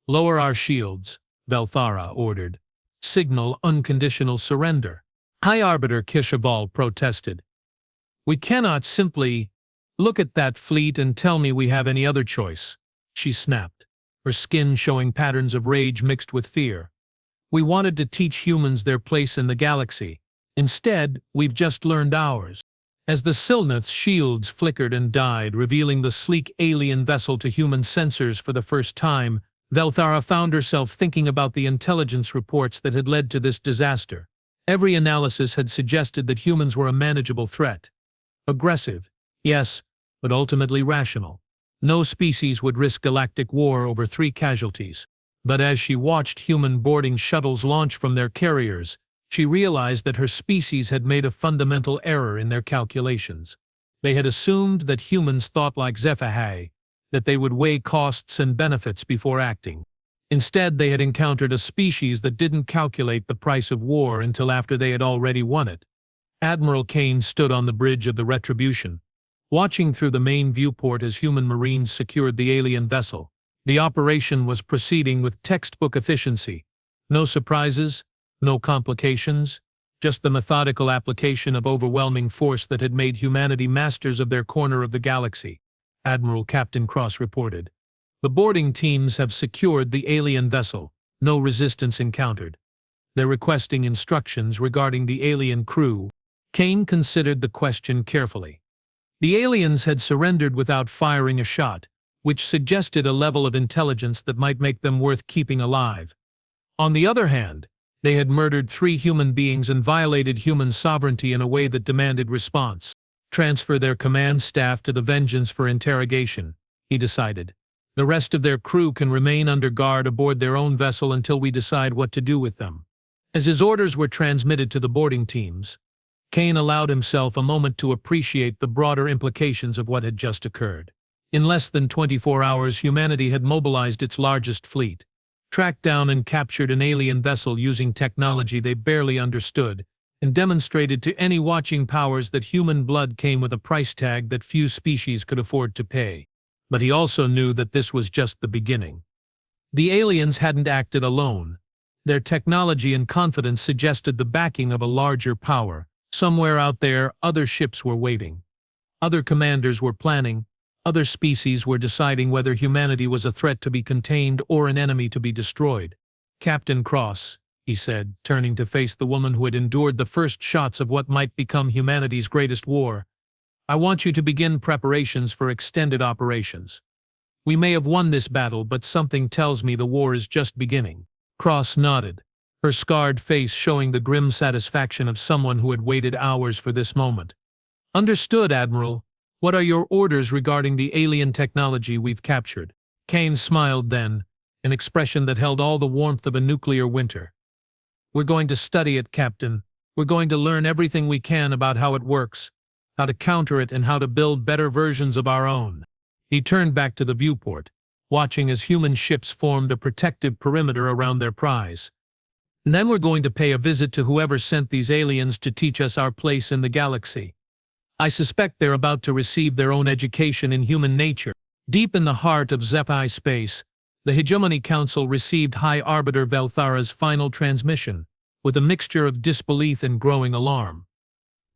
Lower our shields, Belthara ordered. Signal unconditional surrender. High Arbiter Kishaval protested. We cannot simply look at that fleet and tell me we have any other choice, she snapped, her skin showing patterns of rage mixed with fear. We wanted to teach humans their place in the galaxy. Instead, we've just learned ours. As the Silnath's shields flickered and died, revealing the sleek alien vessel to human sensors for the first time, Belthara found herself thinking about the intelligence reports that had led to this disaster. Every analysis had suggested that humans were a manageable threat. Aggressive, yes, but ultimately rational. No species would risk galactic war over 3 casualties. But as she watched human boarding shuttles launch from their carriers, she realized that her species had made a fundamental error in their calculations. They had assumed that humans thought like Sci-Fi, that they would weigh costs and benefits before acting. Instead, they had encountered a species that didn't calculate the price of war until after they had already won it. Admiral Kane stood on the bridge of the Retribution, watching through the main viewport as human marines secured the alien vessel. The operation was proceeding with textbook efficiency. No surprises, no complications, just the methodical application of overwhelming force that had made humanity masters of their corner of the galaxy, Admiral Captain Cross reported. The boarding teams have secured the alien vessel, no resistance encountered. They're requesting instructions regarding the alien crew. Kane considered the question carefully. The aliens had surrendered without firing a shot, which suggested a level of intelligence that might make them worth keeping alive. On the other hand, they had murdered 3 human beings and violated human sovereignty in a way that demanded response. Transfer their command staff to the Vengeance for interrogation, he decided. The rest of their crew can remain under guard aboard their own vessel until we decide what to do with them. As his orders were transmitted to the boarding teams, Kane allowed himself a moment to appreciate the broader implications of what had just occurred. In less than 24 hours, humanity had mobilized its largest fleet, tracked down and captured an alien vessel using technology they barely understood, and demonstrated to any watching powers that human blood came with a price tag that few species could afford to pay. But he also knew that this was just the beginning. The aliens hadn't acted alone. Their technology and confidence suggested the backing of a larger power. Somewhere out there, other ships were waiting. Other commanders were planning. Other species were deciding whether humanity was a threat to be contained or an enemy to be destroyed. Captain Cross, he said, turning to face the woman who had endured the first shots of what might become humanity's greatest war. I want you to begin preparations for extended operations. We may have won this battle, but something tells me the war is just beginning. Cross nodded, her scarred face showing the grim satisfaction of someone who had waited hours for this moment. Understood, Admiral. What are your orders regarding the alien technology we've captured? Kane smiled then, an expression that held all the warmth of a nuclear winter. We're going to study it, Captain. We're going to learn everything we can about how it works, how to counter it, and how to build better versions of our own. He turned back to the viewport, watching as human ships formed a protective perimeter around their prize. And then we're going to pay a visit to whoever sent these aliens to teach us our place in the galaxy. I suspect they're about to receive their own education in human nature. Deep in the heart of Sci-Fi space, the Hegemony Council received High Arbiter Belthara's final transmission, with a mixture of disbelief and growing alarm.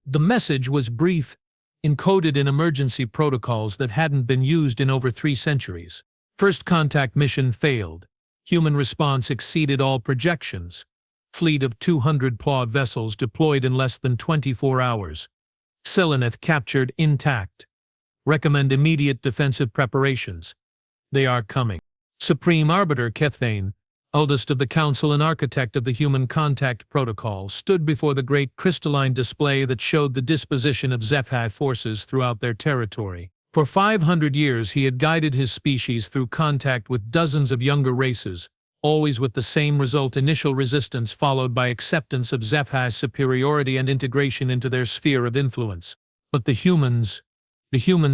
The message was brief, encoded in emergency protocols that hadn't been used in over 3 centuries. First contact mission failed. Human response exceeded all projections. Fleet of 200 Plod vessels deployed in less than 24 hours. Silnath captured intact. Recommend immediate defensive preparations. They are coming. Supreme Arbiter Kethane, oldest of the council and architect of the Human Contact Protocol, stood before the great crystalline display that showed the disposition of Zephi forces throughout their territory. For 500 years he had guided his species through contact with dozens of younger races, always with the same result: initial resistance followed by acceptance of Zephi's superiority and integration into their sphere of influence. But the humans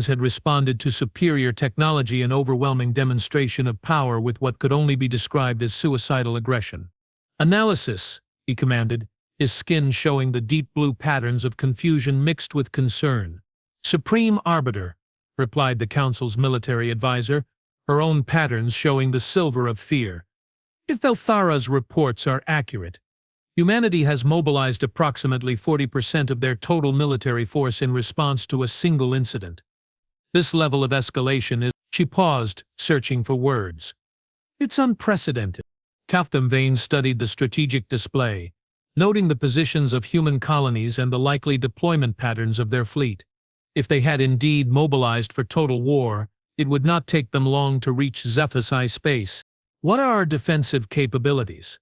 had responded to superior technology and overwhelming demonstration of power with what could only be described as suicidal aggression. "Analysis," he commanded, his skin showing the deep blue patterns of confusion mixed with concern. "Supreme Arbiter," replied the Council's military advisor, her own patterns showing the silver of fear. "If Elthara's reports are accurate, humanity has mobilized approximately 40% of their total military force in response to a single incident. This level of escalation is—" She paused, searching for words. "It's unprecedented." Captain Vane studied the strategic display, noting the positions of human colonies and the likely deployment patterns of their fleet. If they had indeed mobilized for total war, it would not take them long to reach Zephyr space. "What are our defensive capabilities?"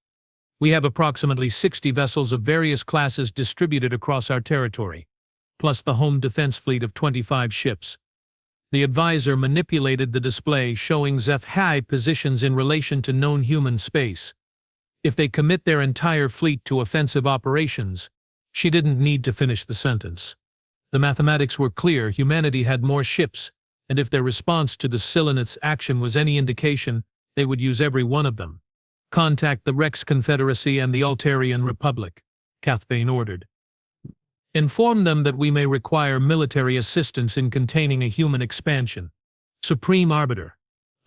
"We have approximately 60 vessels of various classes distributed across our territory, plus the home defense fleet of 25 ships." The advisor manipulated the display, showing Zephyr positions in relation to known human space. If they commit their entire fleet to offensive operations— She didn't need to finish the sentence. The mathematics were clear: humanity had more ships, and if their response to the Silonith's action was any indication, they would use every one of them. "Contact the Rex Confederacy and the Altarian Republic," Cathbane ordered. "Inform them that we may require military assistance in containing a human expansion." "Supreme Arbiter,"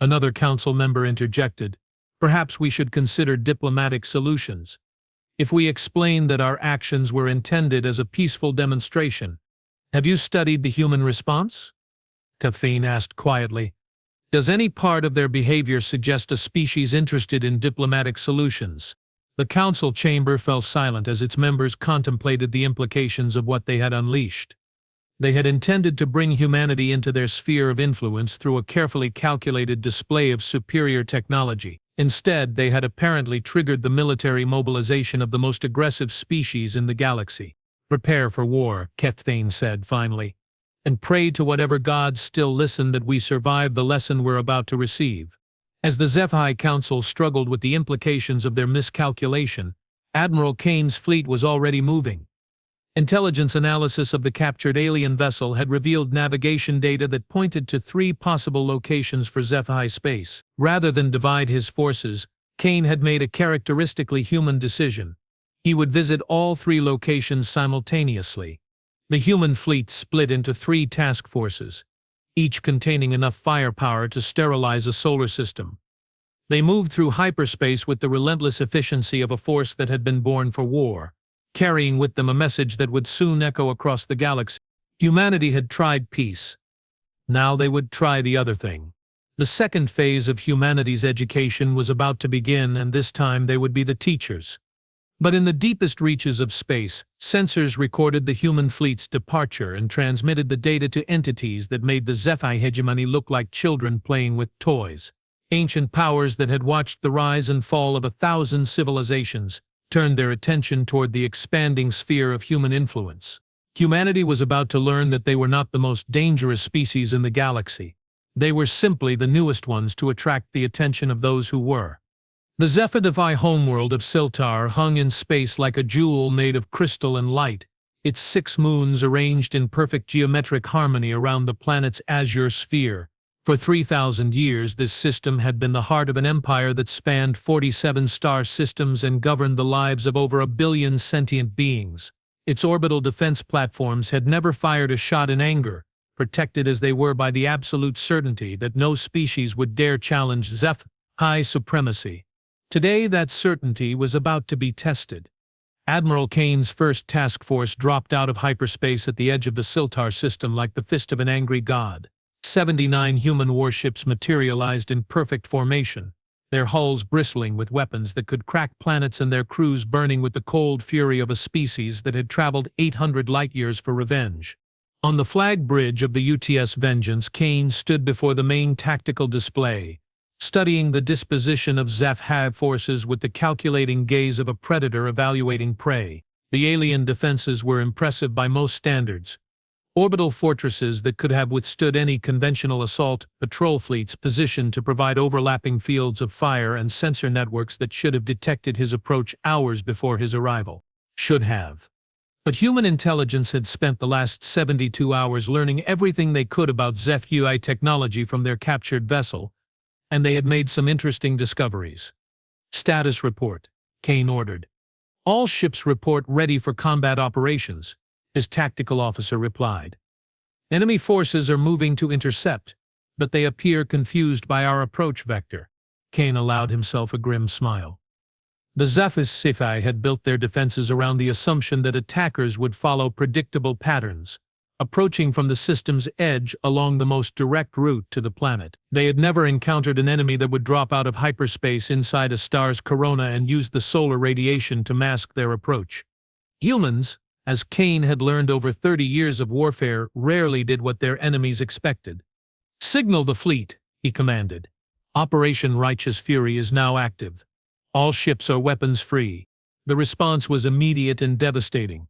another council member interjected, "perhaps we should consider diplomatic solutions. If we explain that our actions were intended as a peaceful demonstration—" "Have you studied the human response?" Cathbane asked quietly. "Does any part of their behavior suggest a species interested in diplomatic solutions?" The council chamber fell silent as its members contemplated the implications of what they had unleashed. They had intended to bring humanity into their sphere of influence through a carefully calculated display of superior technology. Instead, they had apparently triggered the military mobilization of the most aggressive species in the galaxy. "Prepare for war," Cathbane said finally, "and pray to whatever gods still listen that we survive the lesson we're about to receive." As the Zephyr Council struggled with the implications of their miscalculation, Admiral Kane's fleet was already moving. Intelligence analysis of the captured alien vessel had revealed navigation data that pointed to 3 possible locations for Zephyr space. Rather than divide his forces, Kane had made a characteristically human decision. He would visit all 3 locations simultaneously. The human fleet split into 3 task forces, each containing enough firepower to sterilize a solar system. They moved through hyperspace with the relentless efficiency of a force that had been born for war, carrying with them a message that would soon echo across the galaxy. Humanity had tried peace. Now they would try the other thing. The second phase of humanity's education was about to begin, and this time they would be the teachers. But in the deepest reaches of space, sensors recorded the human fleet's departure and transmitted the data to entities that made the Zephyr hegemony look like children playing with toys. Ancient powers that had watched the rise and fall of 1,000 civilizations turned their attention toward the expanding sphere of human influence. Humanity was about to learn that they were not the most dangerous species in the galaxy. They were simply the newest ones to attract the attention of those who were. The Zephyr homeworld of Siltar hung in space like a jewel made of crystal and light, its 6 moons arranged in perfect geometric harmony around the planet's azure sphere. For 3,000 years, this system had been the heart of an empire that spanned 47 star systems and governed the lives of over 1 billion sentient beings. Its orbital defense platforms had never fired a shot in anger, protected as they were by the absolute certainty that no species would dare challenge Zephyr's supremacy. Today, that certainty was about to be tested. Admiral Kane's first task force dropped out of hyperspace at the edge of the Siltar system like the fist of an angry god. 79 human warships materialized in perfect formation, their hulls bristling with weapons that could crack planets and their crews burning with the cold fury of a species that had traveled 800 light-years for revenge. On the flag bridge of the UTS Vengeance, Kane stood before the main tactical display, studying the disposition of Sci-Fi forces with the calculating gaze of a predator evaluating prey. The alien defenses were impressive by most standards. Orbital fortresses that could have withstood any conventional assault, patrol fleets positioned to provide overlapping fields of fire, and sensor networks that should have detected his approach hours before his arrival. Should have. But human intelligence had spent the last 72 hours learning everything they could about Sci-Fi technology from their captured vessel, and they had made some interesting discoveries. Status report, Kane ordered. All ships report ready for combat operations, his tactical officer replied. Enemy forces are moving to intercept, but they appear confused by our approach vector. Kane allowed himself a grim smile. The Sci-Fi had built their defenses around the assumption that attackers would follow predictable patterns, approaching from the system's edge along the most direct route to the planet. They had never encountered an enemy that would drop out of hyperspace inside a star's corona and use the solar radiation to mask their approach. Humans, as Kane had learned over 30 years of warfare, rarely did what their enemies expected. "Signal the fleet," he commanded. "Operation Righteous Fury is now active. All ships are weapons-free." The response was immediate and devastating.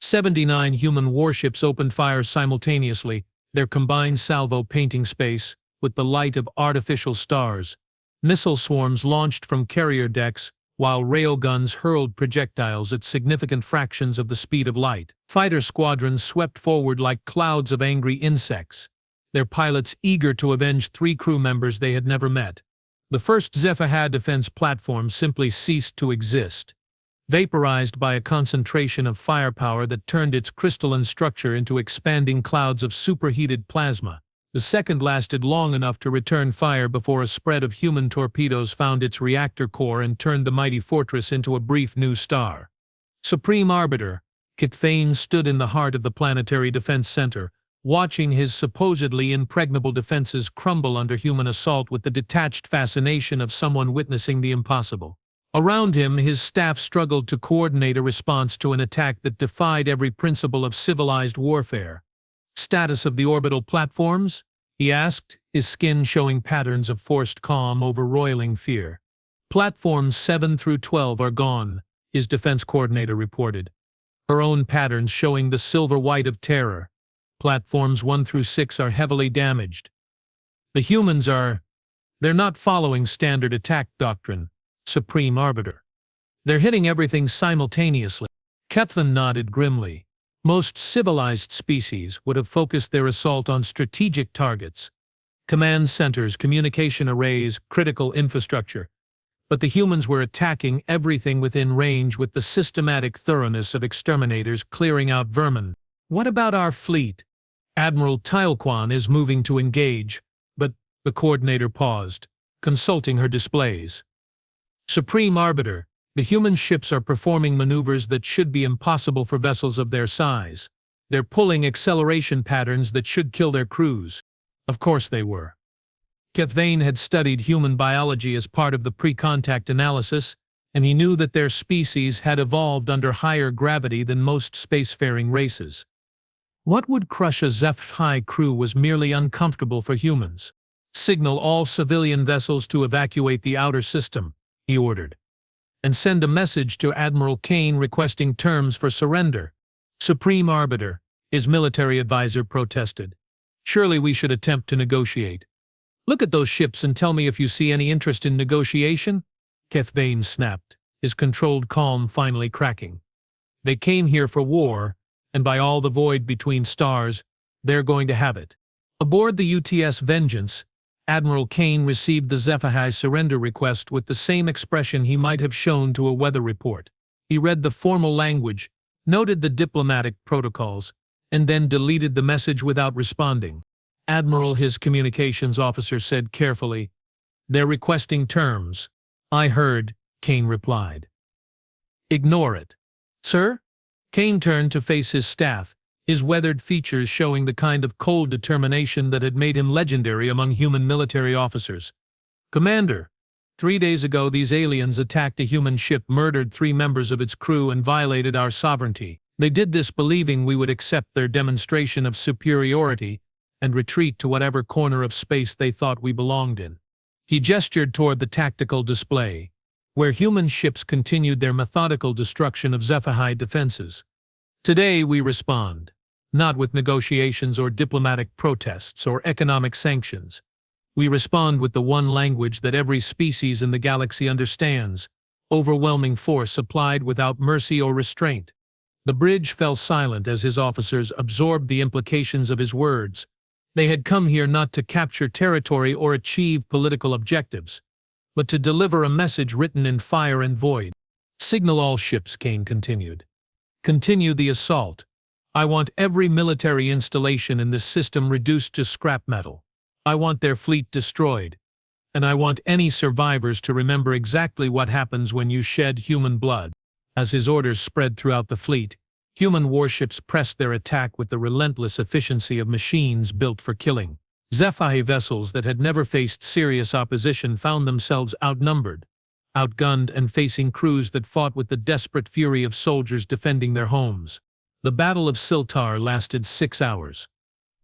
79 human warships opened fire simultaneously, their combined salvo painting space with the light of artificial stars. Missile swarms launched from carrier decks, while railguns hurled projectiles at significant fractions of the speed of light. Fighter squadrons swept forward like clouds of angry insects, their pilots eager to avenge 3 crew members they had never met. The first Sci-Fi defense platform simply ceased to exist, vaporized by a concentration of firepower that turned its crystalline structure into expanding clouds of superheated plasma. The second lasted long enough to return fire before a spread of human torpedoes found its reactor core and turned the mighty fortress into a brief new star. Supreme Arbiter, Kit Thane stood in the heart of the Planetary Defense Center, watching his supposedly impregnable defenses crumble under human assault with the detached fascination of someone witnessing the impossible. Around him, his staff struggled to coordinate a response to an attack that defied every principle of civilized warfare. "Status of the orbital platforms?" he asked, his skin showing patterns of forced calm over roiling fear. "Platforms 7 through 12 are gone," his defense coordinator reported, her own patterns showing the silver white of terror. "Platforms 1 through 6 are heavily damaged. The humans they're not following standard attack doctrine, Supreme Arbiter. They're hitting everything simultaneously." Kethvan nodded grimly. Most civilized species would have focused their assault on strategic targets, command centers, communication arrays, critical infrastructure. But the humans were attacking everything within range with the systematic thoroughness of exterminators clearing out vermin. "What about our fleet? Admiral Tylquan is moving to engage," but the coordinator paused, consulting her displays. "Supreme Arbiter, the human ships are performing maneuvers that should be impossible for vessels of their size. They're pulling acceleration patterns that should kill their crews." Of course they were. Kethvane had studied human biology as part of the pre-contact analysis, and he knew that their species had evolved under higher gravity than most spacefaring races. What would crush a Sci-Fi crew was merely uncomfortable for humans. "Signal all civilian vessels to evacuate the outer system," he ordered, "and send a message to Admiral Kane requesting terms for surrender." "Supreme Arbiter," his military advisor protested. "Surely we should attempt to negotiate." "Look at those ships and tell me if you see any interest in negotiation," Kethvane snapped, his controlled calm finally cracking. "They came here for war, and by all the void between stars, they're going to have it." Aboard the UTS Vengeance, Admiral Kane received the Sci-Fi surrender request with the same expression he might have shown to a weather report. He read the formal language, noted the diplomatic protocols, and then deleted the message without responding. "Admiral," his communications officer said carefully, "they're requesting terms." "I heard," Kane replied. "Ignore it." "Sir?" Kane turned to face his staff, his weathered features showing the kind of cold determination that had made him legendary among human military officers. "Commander, 3 days ago these aliens attacked a human ship, murdered 3 members of its crew, and violated our sovereignty. They did this believing we would accept their demonstration of superiority and retreat to whatever corner of space they thought we belonged in." He gestured toward the tactical display, where human ships continued their methodical destruction of Sci-Fi defenses. Today we respond, not with negotiations or diplomatic protests or economic sanctions. We respond with the one language that every species in the galaxy understands: overwhelming force applied without mercy or restraint. The bridge fell silent as his officers absorbed the implications of his words. They had come here not to capture territory or achieve political objectives, but to deliver a message written in fire and void. "Signal all ships," Kane continued. "Continue the assault. I want every military installation in this system reduced to scrap metal. I want their fleet destroyed. And I want any survivors to remember exactly what happens when you shed human blood." As his orders spread throughout the fleet, human warships pressed their attack with the relentless efficiency of machines built for killing. Sci-Fi vessels that had never faced serious opposition found themselves outnumbered, outgunned, and facing crews that fought with the desperate fury of soldiers defending their homes. The Battle of Siltar lasted 6 hours.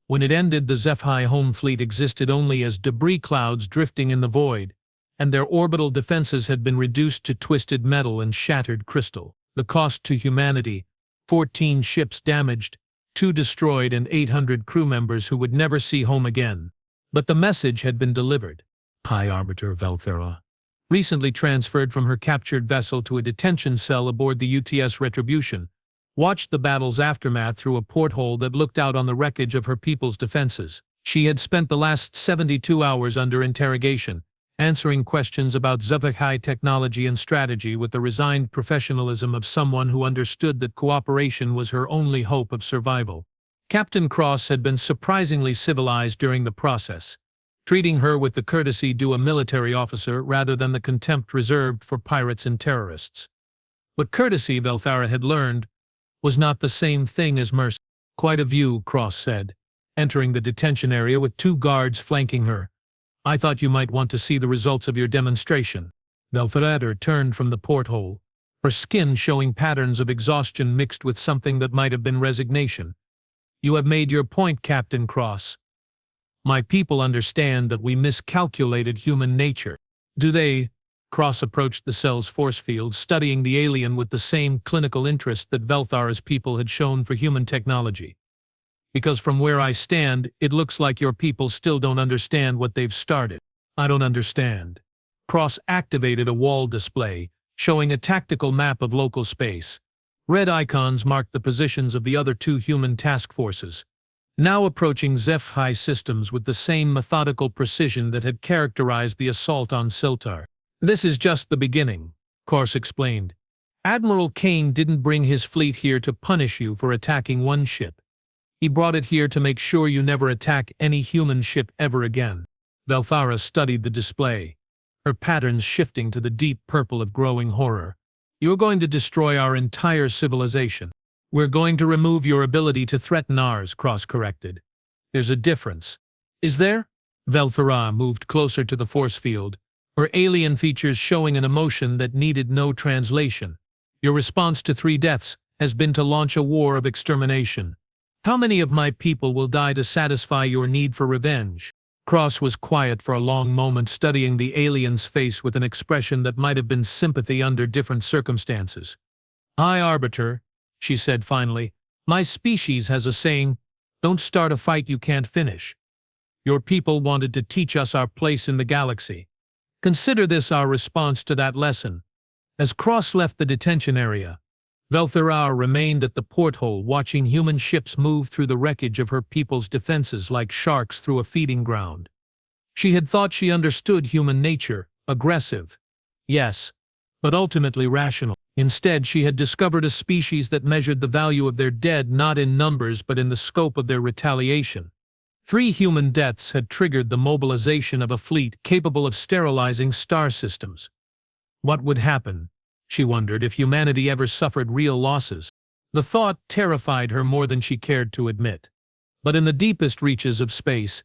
When it ended, the Sci-Fi home fleet existed only as debris clouds drifting in the void, and their orbital defenses had been reduced to twisted metal and shattered crystal. The cost to humanity: 14 ships damaged, 2 destroyed, and 800 crew members who would never see home again. But the message had been delivered. High Arbiter Velthera, recently transferred from her captured vessel to a detention cell aboard the UTS Retribution, watched the battle's aftermath through a porthole that looked out on the wreckage of her people's defenses. She had spent the last 72 hours under interrogation, answering questions about Sci-Fi technology and strategy with the resigned professionalism of someone who understood that cooperation was her only hope of survival. Captain Cross had been surprisingly civilized during the process, treating her with the courtesy due a military officer rather than the contempt reserved for pirates and terrorists. But courtesy, Velthara had learned, was not the same thing as mercy. "Quite a view," Cross said, entering the detention area with 2 guards flanking her. "I thought you might want to see the results of your demonstration." Velthara turned from the porthole, her skin showing patterns of exhaustion mixed with something that might have been resignation. "You have made your point, Captain Cross. My people understand that we miscalculated human nature." "Do they?" Cross approached the cell's force field, studying the alien with the same clinical interest that Velthara's people had shown for human technology. "Because from where I stand, it looks like your people still don't understand what they've started." "I don't understand." Cross activated a wall display, showing a tactical map of local space. Red icons marked the positions of the other 2 human task forces, now approaching Sci-Fi systems with the same methodical precision that had characterized the assault on Siltar. "This is just the beginning," Cross explained. "Admiral Kane didn't bring his fleet here to punish you for attacking one ship. He brought it here to make sure you never attack any human ship ever again." Velthara studied the display, her patterns shifting to the deep purple of growing horror. "You're going to destroy our entire civilization." "We're going to remove your ability to threaten ours," Cross corrected. "There's a difference." "Is there?" Velthara moved closer to the force field, her alien features showing an emotion that needed no translation. "Your response to 3 deaths has been to launch a war of extermination. How many of my people will die to satisfy your need for revenge?" Cross was quiet for a long moment, studying the alien's face with an expression that might have been sympathy under different circumstances. "High Arbiter," she said finally, "my species has a saying: don't start a fight you can't finish. Your people wanted to teach us our place in the galaxy. Consider this our response to that lesson." As Cross left the detention area, Velthara remained at the porthole, watching human ships move through the wreckage of her people's defenses like sharks through a feeding ground. She had thought she understood human nature: aggressive, yes, but ultimately rational. Instead, she had discovered a species that measured the value of their dead not in numbers but in the scope of their retaliation. 3 human deaths had triggered the mobilization of a fleet capable of sterilizing star systems. What would happen, she wondered, if humanity ever suffered real losses? The thought terrified her more than she cared to admit. But in the deepest reaches of space,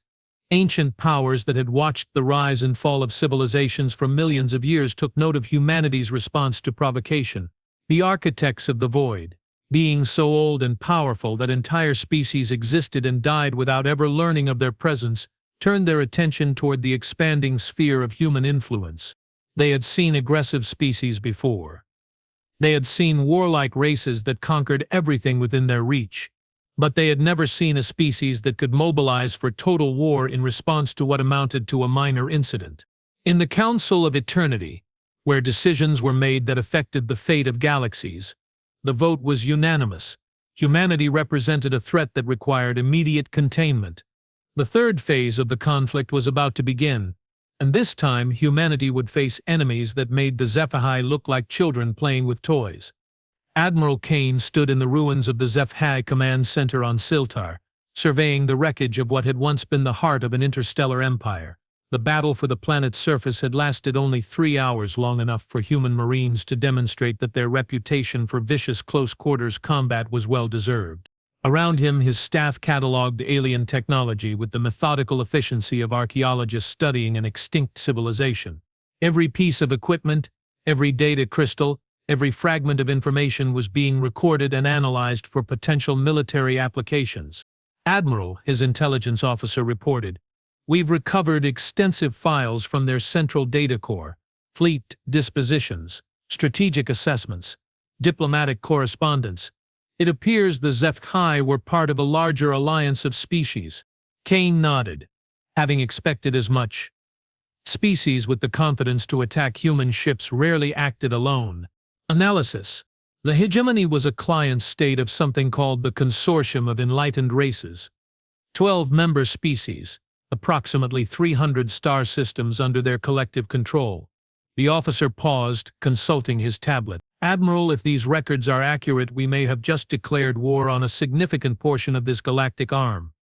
ancient powers that had watched the rise and fall of civilizations for millions of years took note of humanity's response to provocation. The architects of the void, beings so old and powerful that entire species existed and died without ever learning of their presence, turned their attention toward the expanding sphere of human influence. They had seen aggressive species before. They had seen warlike races that conquered everything within their reach. But they had never seen a species that could mobilize for total war in response to what amounted to a minor incident. In the Council of Eternity, where decisions were made that affected the fate of galaxies, the vote was unanimous. Humanity represented a threat that required immediate containment. The third phase of the conflict was about to begin, and this time humanity would face enemies that made the Sci-Fi look like children playing with toys. Admiral Kane stood in the ruins of the Sci-Fi Command Center on Siltar, surveying the wreckage of what had once been the heart of an interstellar empire. The battle for the planet's surface had lasted only 3 hours, long enough for human marines to demonstrate that their reputation for vicious close-quarters combat was well-deserved. Around him, his staff catalogued alien technology with the methodical efficiency of archaeologists studying an extinct civilization. Every piece of equipment, every data crystal, every fragment of information was being recorded and analyzed for potential military applications. "Admiral," his intelligence officer reported, "we've recovered extensive files from their central data core, fleet dispositions, strategic assessments, diplomatic correspondence. It appears the Sci-Fi were part of a larger alliance of species." Kane nodded, having expected as much. Species with the confidence to attack human ships rarely acted alone. Analysis. The hegemony was a client state of something called the Consortium of Enlightened Races. 12 member species, approximately 300 star systems under their collective control. The officer paused, consulting his tablet. "Admiral, if these records are accurate, we may have just declared war on a significant portion of this galactic arm."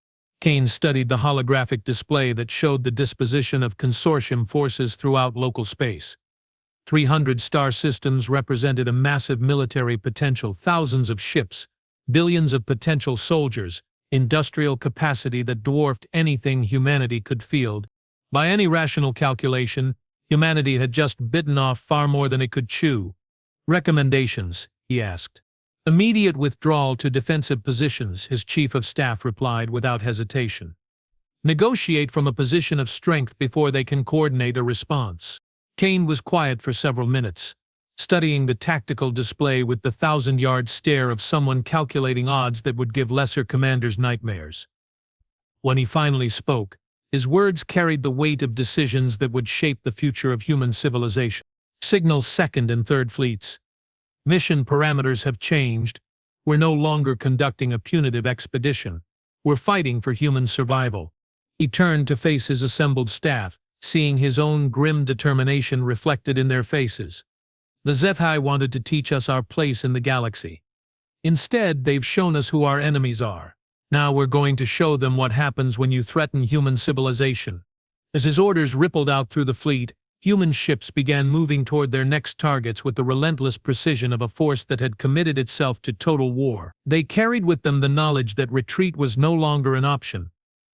Kane studied the holographic display that showed the disposition of consortium forces throughout local space. 300 star systems represented a massive military potential, thousands of ships, billions of potential soldiers, industrial capacity that dwarfed anything humanity could field. By any rational calculation, humanity had just bitten off far more than it could chew. "Recommendations?" he asked. "Immediate withdrawal to defensive positions," his chief of staff replied without hesitation. "Negotiate from a position of strength before they can coordinate a response." Kane was quiet for several minutes, studying the tactical display with the 1,000-yard stare of someone calculating odds that would give lesser commanders nightmares. When he finally spoke, his words carried the weight of decisions that would shape the future of human civilization. "Signal second and third fleets. Mission parameters have changed. We're no longer conducting a punitive expedition. We're fighting for human survival." He turned to face his assembled staff, seeing his own grim determination reflected in their faces. "The Sci-Fi wanted to teach us our place in the galaxy. Instead, they've shown us who our enemies are. Now we're going to show them what happens when you threaten human civilization." As his orders rippled out through the fleet, human ships began moving toward their next targets with the relentless precision of a force that had committed itself to total war. They carried with them the knowledge that retreat was no longer an option.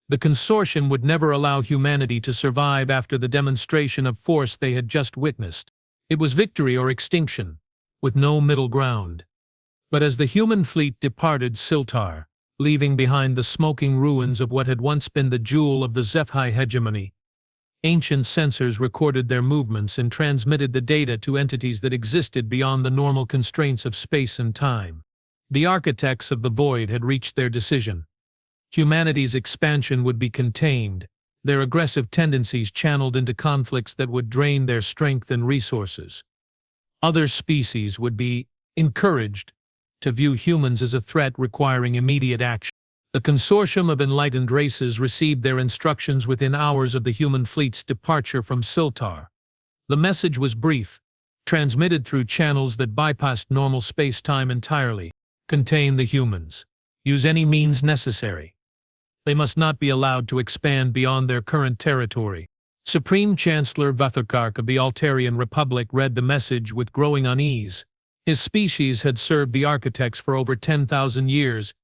The consortium would never allow humanity to survive after the demonstration of force they had just witnessed. It was victory or extinction, with no middle ground. But as the human fleet departed Siltar, leaving behind the smoking ruins of what had once been the jewel of the Sci-Fi hegemony, ancient sensors recorded their movements and transmitted the data to entities that existed beyond the normal constraints of space and time. The architects of the void had reached their decision. Humanity's expansion would be contained, their aggressive tendencies channeled into conflicts that would drain their strength and resources. Other species would be encouraged to view humans as a threat requiring immediate action. The Consortium of Enlightened Races received their instructions within hours of the human fleet's departure from Siltar. The message was brief, transmitted through channels that bypassed normal space-time entirely. "Contain the humans. Use any means necessary. They must not be allowed to expand beyond their current territory." Supreme Chancellor Vatharkark of the Altarian Republic read the message with growing unease. His species had served the architects for over 10,000 years,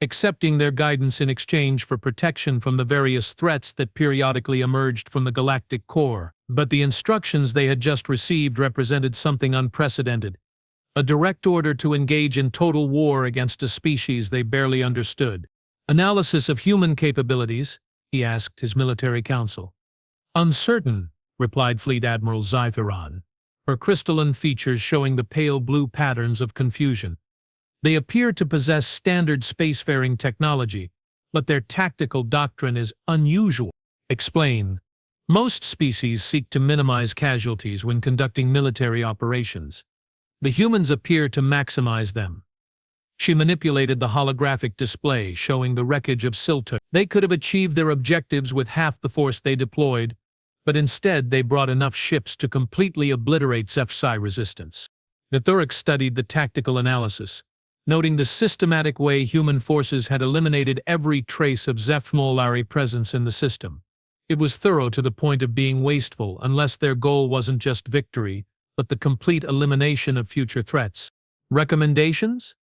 accepting their guidance in exchange for protection from the various threats that periodically emerged from the galactic core. But the instructions they had just received represented something unprecedented. A direct order to engage in total war against a species they barely understood. "Analysis of human capabilities," he asked his military council. Uncertain, replied Fleet Admiral Zytheron, her crystalline features showing the pale blue patterns of confusion. They appear to possess standard spacefaring technology, but their tactical doctrine is unusual. Explain. Most species seek to minimize casualties when conducting military operations. The humans appear to maximize them. She manipulated the holographic display showing the wreckage of Silta. They could have achieved their objectives with half the force they deployed, but instead they brought enough ships to completely obliterate Psi resistance. The Thurix studied the tactical analysis, noting the systematic way human forces had eliminated every trace of Zephmolari presence in the system. It was thorough to the point of being wasteful unless their goal wasn't just victory, but the complete elimination of future threats. Recommendations?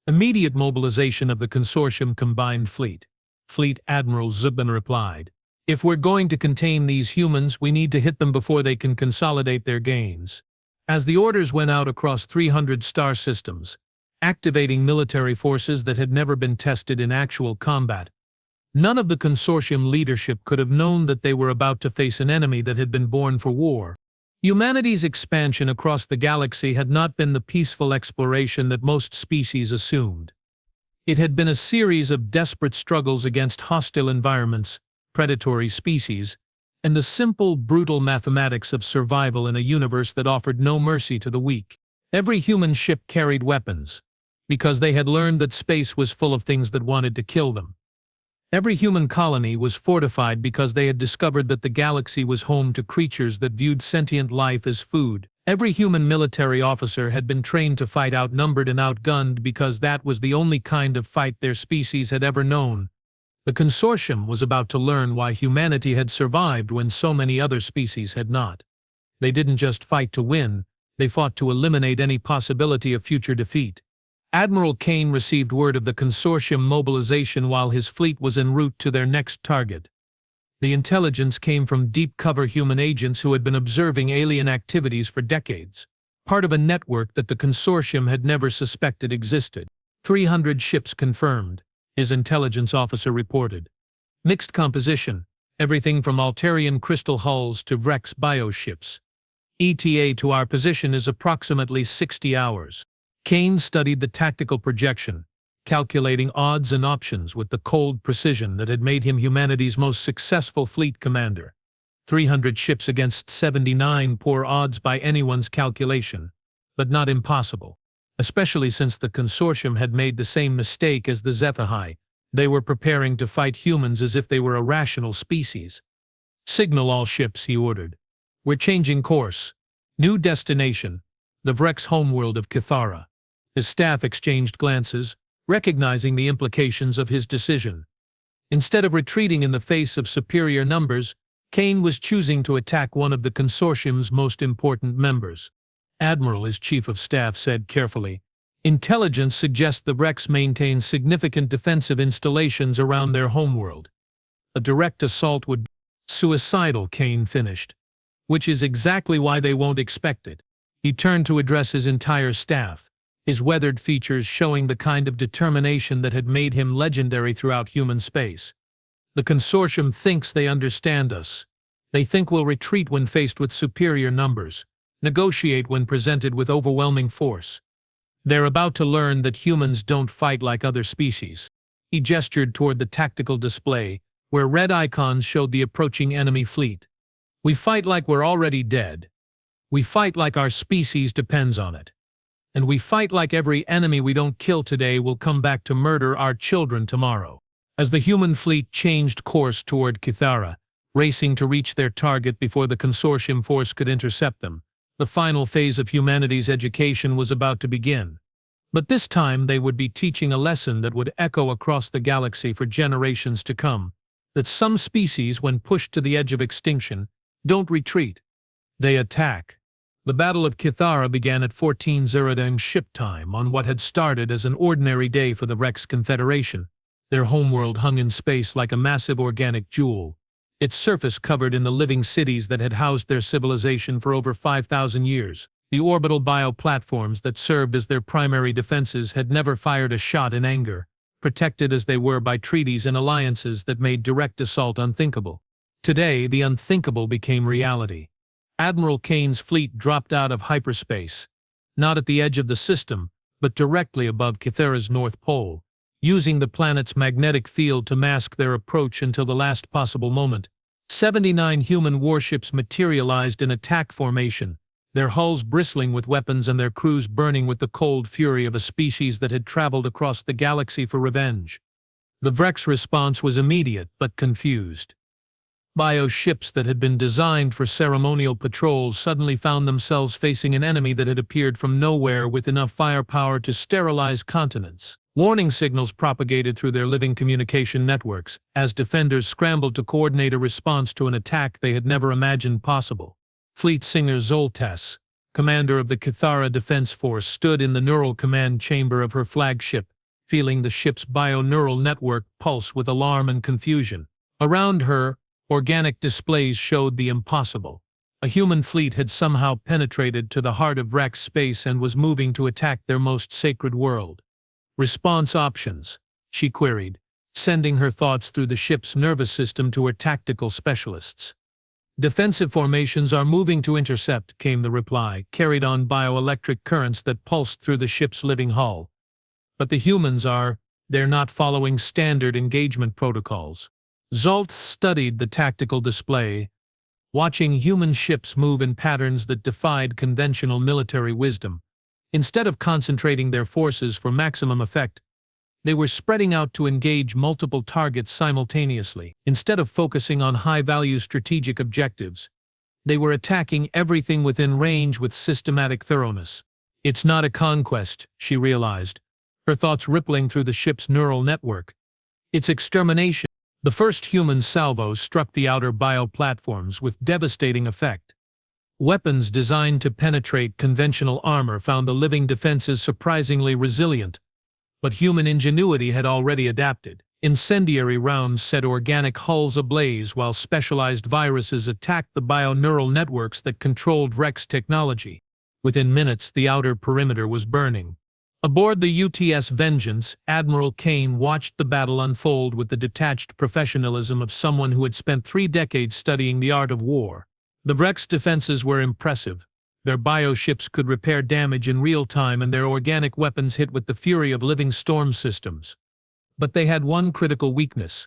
Immediate mobilization of the consortium combined fleet. Fleet Admiral Zubin replied. If we're going to contain these humans, we need to hit them before they can consolidate their gains. As the orders went out across 300 star systems, activating military forces that had never been tested in actual combat, none of the consortium leadership could have known that they were about to face an enemy that had been born for war. Humanity's expansion across the galaxy had not been the peaceful exploration that most species assumed. It had been a series of desperate struggles against hostile environments, predatory species, and the simple, brutal mathematics of survival in a universe that offered no mercy to the weak. Every human ship carried weapons, because they had learned that space was full of things that wanted to kill them. Every human colony was fortified because they had discovered that the galaxy was home to creatures that viewed sentient life as food. Every human military officer had been trained to fight outnumbered and outgunned because that was the only kind of fight their species had ever known. The consortium was about to learn why humanity had survived when so many other species had not. They didn't just fight to win, they fought to eliminate any possibility of future defeat. Admiral Kane received word of the consortium mobilization while his fleet was en route to their next target. The intelligence came from deep-cover human agents who had been observing alien activities for decades, part of a network that the consortium had never suspected existed. 300 ships confirmed, his intelligence officer reported. Mixed composition, everything from Altarian crystal hulls to Vrex bioships. ETA to our position is approximately 60 hours. Kane studied the tactical projection, calculating odds and options with the cold precision that had made him humanity's most successful fleet commander. 300 ships against 79, poor odds by anyone's calculation, but not impossible, especially since the consortium had made the same mistake as the Zethahai. They were preparing to fight humans as if they were a rational species. Signal all ships, he ordered. We're changing course. New destination, the Vrex homeworld of Kithara. His staff exchanged glances, recognizing the implications of his decision. Instead of retreating in the face of superior numbers, Kane was choosing to attack one of the consortium's most important members. Admiral, his chief of staff said carefully, intelligence suggests the Vrex maintain significant defensive installations around their homeworld. A direct assault would be suicidal, Kane finished, which is exactly why they won't expect it. He turned to address his entire staff, his weathered features showing the kind of determination that had made him legendary throughout human space. The consortium thinks they understand us. They think we'll retreat when faced with superior numbers, negotiate when presented with overwhelming force. They're about to learn that humans don't fight like other species. He gestured toward the tactical display, where red icons showed the approaching enemy fleet. We fight like we're already dead. We fight like our species depends on it. And we fight like every enemy we don't kill today will come back to murder our children tomorrow. As the human fleet changed course toward Kithara, racing to reach their target before the consortium force could intercept them, the final phase of humanity's education was about to begin. But this time they would be teaching a lesson that would echo across the galaxy for generations to come, that some species, when pushed to the edge of extinction, don't retreat. They attack. The Battle of Kithara began at 14:00 ship time on what had started as an ordinary day for the Rex Confederation. Their homeworld hung in space like a massive organic jewel, its surface covered in the living cities that had housed their civilization for over 5,000 years. The orbital bio-platforms that served as their primary defenses had never fired a shot in anger, protected as they were by treaties and alliances that made direct assault unthinkable. Today, the unthinkable became reality. Admiral Kane's fleet dropped out of hyperspace, not at the edge of the system, but directly above Kythera's North Pole, using the planet's magnetic field to mask their approach until the last possible moment. 79 human warships materialized in attack formation, their hulls bristling with weapons and their crews burning with the cold fury of a species that had traveled across the galaxy for revenge. The Vrek's response was immediate but confused. Bioships that had been designed for ceremonial patrols suddenly found themselves facing an enemy that had appeared from nowhere with enough firepower to sterilize continents. Warning signals propagated through their living communication networks as defenders scrambled to coordinate a response to an attack they had never imagined possible. Fleet Singer Zoltas, commander of the Kythera Defense Force, stood in the neural command chamber of her flagship, feeling the ship's bio-neural network pulse with alarm and confusion. Around her, organic displays showed the impossible. A human fleet had somehow penetrated to the heart of Vrek's space and was moving to attack their most sacred world. Response options, she queried, sending her thoughts through the ship's nervous system to her tactical specialists. Defensive formations are moving to intercept, came the reply, carried on bioelectric currents that pulsed through the ship's living hull. But the humans they're not following standard engagement protocols. Zolt studied the tactical display, watching human ships move in patterns that defied conventional military wisdom. Instead of concentrating their forces for maximum effect, they were spreading out to engage multiple targets simultaneously. Instead of focusing on high-value strategic objectives, they were attacking everything within range with systematic thoroughness. It's not a conquest, she realized, her thoughts rippling through the ship's neural network. It's extermination. The first human salvo struck the outer bio-platforms with devastating effect. Weapons designed to penetrate conventional armor found the living defenses surprisingly resilient, but human ingenuity had already adapted. Incendiary rounds set organic hulls ablaze while specialized viruses attacked the bio-neural networks that controlled Vrek's technology. Within minutes, the outer perimeter was burning. Aboard the UTS Vengeance, Admiral Kane watched the battle unfold with the detached professionalism of someone who had spent 3 decades studying the art of war. The Vrek's defenses were impressive. Their bioships could repair damage in real time and their organic weapons hit with the fury of living storm systems. But they had one critical weakness.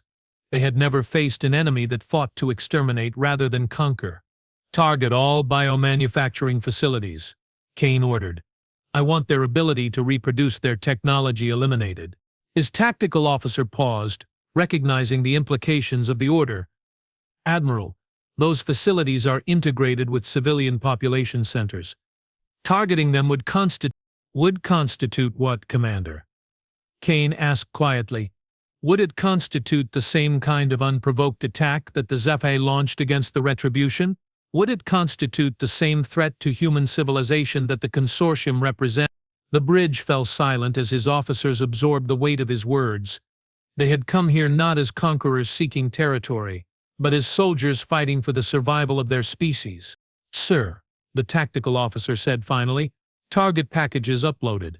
They had never faced an enemy that fought to exterminate rather than conquer. Target all biomanufacturing facilities, Kane ordered. I want their ability to reproduce their technology eliminated. His tactical officer paused, recognizing the implications of the order. Admiral, those facilities are integrated with civilian population centers. Targeting them would constitute what, Commander? Kane asked quietly. Would it constitute the same kind of unprovoked attack that the Sci-Fi launched against the Retribution? Would it constitute the same threat to human civilization that the consortium represents? The bridge fell silent as his officers absorbed the weight of his words. They had come here not as conquerors seeking territory, but as soldiers fighting for the survival of their species. Sir, the tactical officer said finally, target packages uploaded.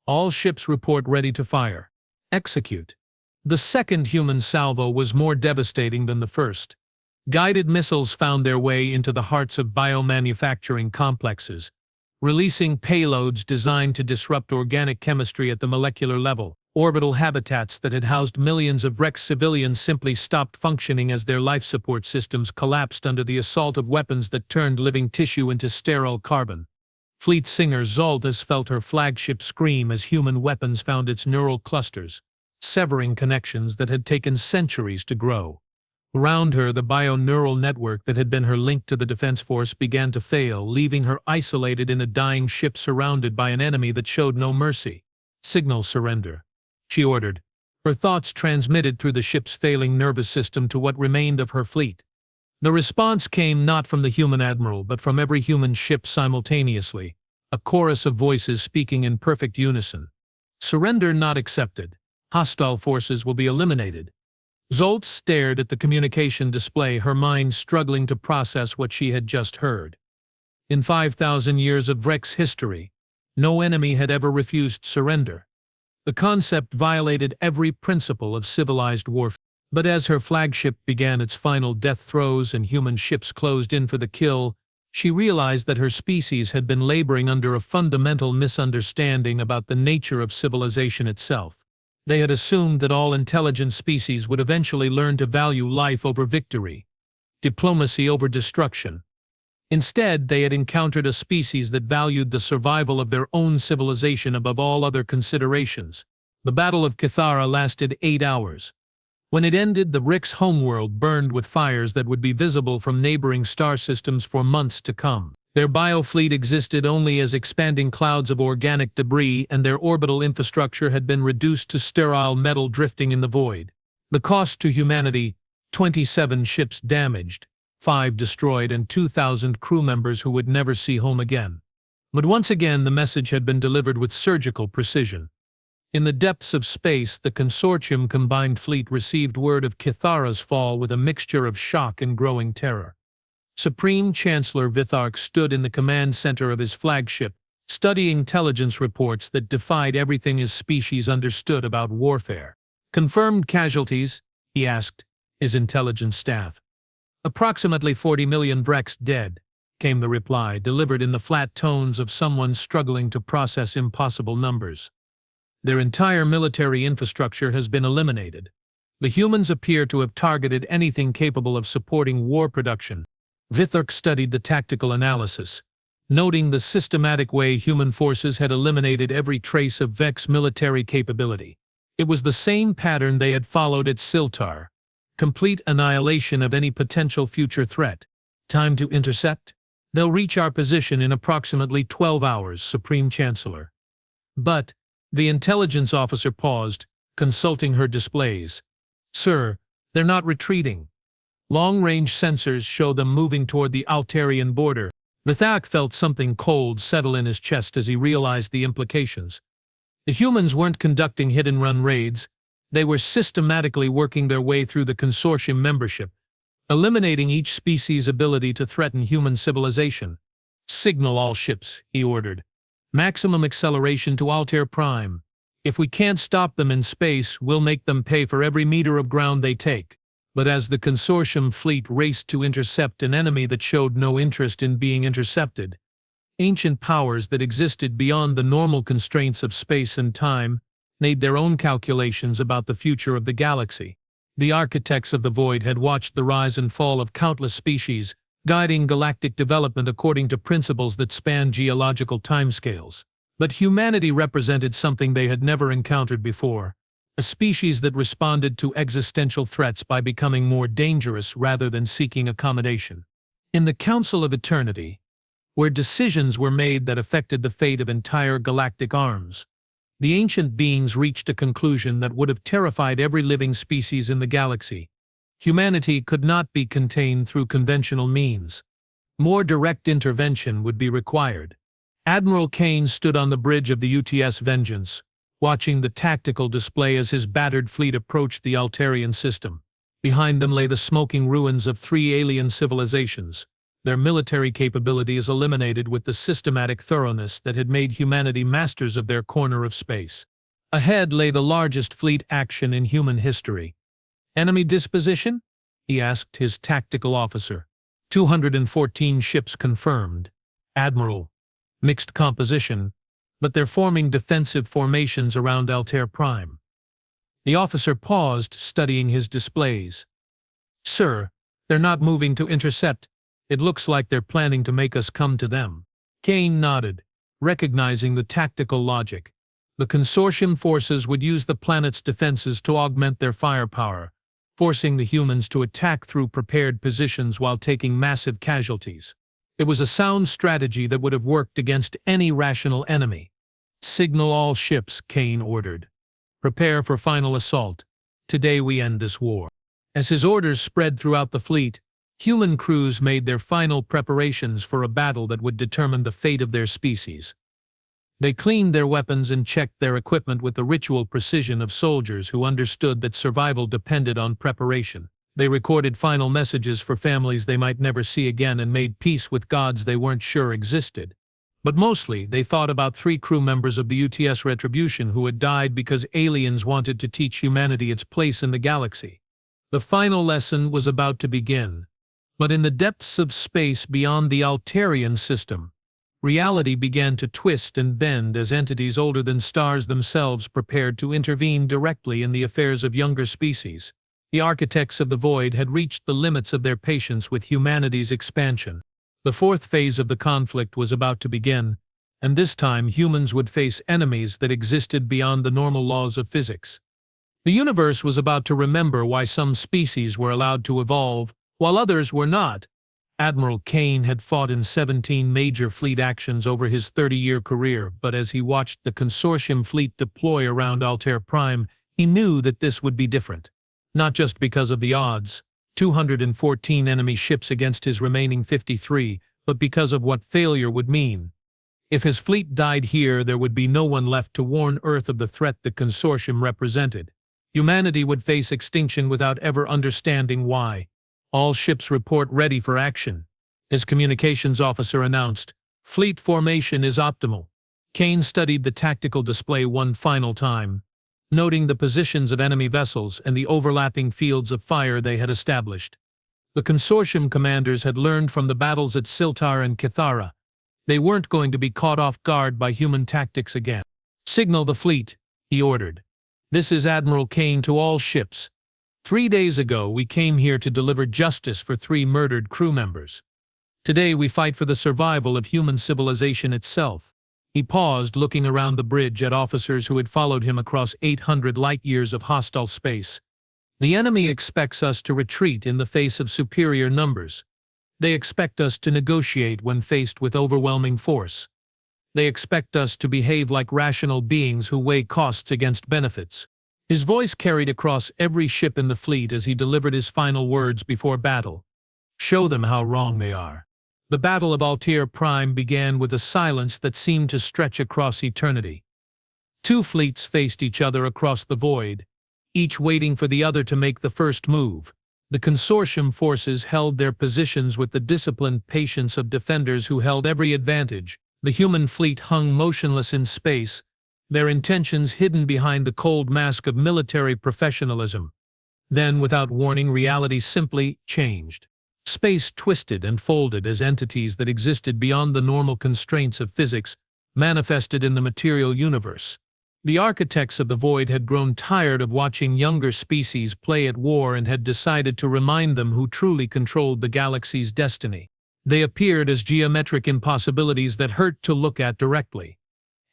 All ships report ready to fire. Execute. The second human salvo was more devastating than the first. Guided missiles found their way into the hearts of biomanufacturing complexes, releasing payloads designed to disrupt organic chemistry at the molecular level. Orbital habitats that had housed millions of Vrek's civilians simply stopped functioning as their life support systems collapsed under the assault of weapons that turned living tissue into sterile carbon. Fleet Singer Zoltas felt her flagship scream as human weapons found its neural clusters, severing connections that had taken centuries to grow. Around her, the bio-neural network that had been her link to the Defense Force began to fail, leaving her isolated in a dying ship surrounded by an enemy that showed no mercy. Signal surrender, she ordered, her thoughts transmitted through the ship's failing nervous system to what remained of her fleet. The response came not from the human admiral but from every human ship simultaneously, a chorus of voices speaking in perfect unison. Surrender not accepted. Hostile forces will be eliminated. Zolt stared at the communication display, her mind struggling to process what she had just heard. In 5,000 years of Vrek's history, no enemy had ever refused surrender. The concept violated every principle of civilized warfare. But as her flagship began its final death throes and human ships closed in for the kill, she realized that her species had been laboring under a fundamental misunderstanding about the nature of civilization itself. They had assumed that all intelligent species would eventually learn to value life over victory, diplomacy over destruction. Instead, they had encountered a species that valued the survival of their own civilization above all other considerations. The Battle of Kithara lasted 8 hours. When it ended, the Rick's homeworld burned with fires that would be visible from neighboring star systems for months to come. Their biofleet existed only as expanding clouds of organic debris, and their orbital infrastructure had been reduced to sterile metal drifting in the void. The cost to humanity: 27 ships damaged, 5 destroyed, and 2,000 crew members who would never see home again. But once again, the message had been delivered with surgical precision. In the depths of space, the consortium combined fleet received word of Kithara's fall with a mixture of shock and growing terror. Supreme Chancellor Vithark stood in the command center of his flagship, studying intelligence reports that defied everything his species understood about warfare. "Confirmed casualties?" he asked his intelligence staff. "Approximately 40 million Vreks dead," came the reply, delivered in the flat tones of someone struggling to process impossible numbers. "Their entire military infrastructure has been eliminated. The humans appear to have targeted anything capable of supporting war production." Vithark studied the tactical analysis, noting the systematic way human forces had eliminated every trace of Vek's military capability. It was the same pattern they had followed at Siltar: complete annihilation of any potential future threat. "Time to intercept? They'll reach our position in approximately 12 hours, Supreme Chancellor." But the intelligence officer paused, consulting her displays. "Sir, they're not retreating. Long-range sensors show them moving toward the Altarian border." Vithark felt something cold settle in his chest as he realized the implications. The humans weren't conducting hit-and-run raids. They were systematically working their way through the consortium membership, eliminating each species' ability to threaten human civilization. "Signal all ships," he ordered. "Maximum acceleration to Altair Prime. If we can't stop them in space, we'll make them pay for every meter of ground they take." But as the consortium fleet raced to intercept an enemy that showed no interest in being intercepted, ancient powers that existed beyond the normal constraints of space and time made their own calculations about the future of the galaxy. The architects of the void had watched the rise and fall of countless species, guiding galactic development according to principles that span geological timescales. But humanity represented something they had never encountered before: a species that responded to existential threats by becoming more dangerous rather than seeking accommodation. In the Council of Eternity, where decisions were made that affected the fate of entire galactic arms, the ancient beings reached a conclusion that would have terrified every living species in the galaxy. Humanity could not be contained through conventional means. More direct intervention would be required. Admiral Kane stood on the bridge of the UTS Vengeance, watching the tactical display as his battered fleet approached the Altarian system. Behind them lay the smoking ruins of 3 alien civilizations, their military capabilities eliminated with the systematic thoroughness that had made humanity masters of their corner of space. Ahead lay the largest fleet action in human history. "Enemy disposition?" he asked his tactical officer. 214 ships confirmed. "Admiral, mixed composition, but they're forming defensive formations around Altair Prime." The officer paused, studying his displays. "Sir, they're not moving to intercept. It looks like they're planning to make us come to them." Kane nodded, recognizing the tactical logic. The consortium forces would use the planet's defenses to augment their firepower, forcing the humans to attack through prepared positions while taking massive casualties. It was a sound strategy that would have worked against any rational enemy. "Signal all ships," Kane ordered. "Prepare for final assault. Today we end this war." As his orders spread throughout the fleet, human crews made their final preparations for a battle that would determine the fate of their species. They cleaned their weapons and checked their equipment with the ritual precision of soldiers who understood that survival depended on preparation. They recorded final messages for families they might never see again and made peace with gods they weren't sure existed. But mostly, they thought about 3 crew members of the UTS Retribution who had died because aliens wanted to teach humanity its place in the galaxy. The final lesson was about to begin. But in the depths of space beyond the Altarian system, reality began to twist and bend as entities older than stars themselves prepared to intervene directly in the affairs of younger species. The architects of the void had reached the limits of their patience with humanity's expansion. The 4th phase of the conflict was about to begin, and this time humans would face enemies that existed beyond the normal laws of physics. The universe was about to remember why some species were allowed to evolve, while others were not. Admiral Kane had fought in 17 major fleet actions over his 30-year career, but as he watched the consortium fleet deploy around Altair Prime, he knew that this would be different. Not just because of the odds, 214 enemy ships against his remaining 53, but because of what failure would mean. If his fleet died here, there would be no one left to warn Earth of the threat the consortium represented. Humanity would face extinction without ever understanding why. All ships report ready for action. His communications officer announced, "Fleet formation is optimal." Kane studied the tactical display one final time, noting the positions of enemy vessels and the overlapping fields of fire they had established. The consortium commanders had learned from the battles at Siltar and Kithara. They weren't going to be caught off guard by human tactics again. "Signal the fleet," he ordered. "This is Admiral Kane to all ships. 3 days ago, we came here to deliver justice for 3 murdered crew members. Today, we fight for the survival of human civilization itself." He paused, looking around the bridge at officers who had followed him across 800 light-years of hostile space. "The enemy expects us to retreat in the face of superior numbers. They expect us to negotiate when faced with overwhelming force. They expect us to behave like rational beings who weigh costs against benefits." His voice carried across every ship in the fleet as he delivered his final words before battle. "Show them how wrong they are." The Battle of Altair Prime began with a silence that seemed to stretch across eternity. 2 fleets faced each other across the void, each waiting for the other to make the first move. The consortium forces held their positions with the disciplined patience of defenders who held every advantage. The human fleet hung motionless in space, their intentions hidden behind the cold mask of military professionalism. Then, without warning, reality simply changed. Space twisted and folded as entities that existed beyond the normal constraints of physics manifested in the material universe. The architects of the void had grown tired of watching younger species play at war and had decided to remind them who truly controlled the galaxy's destiny. They appeared as geometric impossibilities that hurt to look at directly.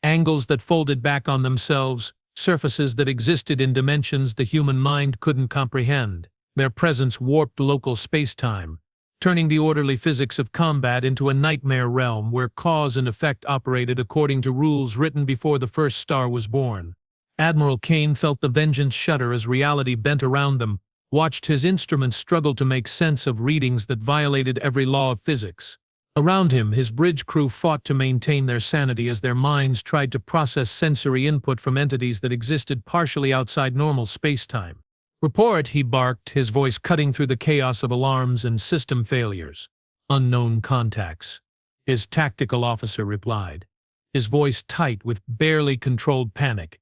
Angles that folded back on themselves, surfaces that existed in dimensions the human mind couldn't comprehend. Their presence warped local space-time, turning the orderly physics of combat into a nightmare realm where cause and effect operated according to rules written before the first star was born. Admiral Kane felt the vengeance shudder as reality bent around them, watched his instruments struggle to make sense of readings that violated every law of physics. Around him, his bridge crew fought to maintain their sanity as their minds tried to process sensory input from entities that existed partially outside normal space-time. "Report," he barked, his voice cutting through the chaos of alarms and system failures. "Unknown contacts," his tactical officer replied, his voice tight with barely controlled panic.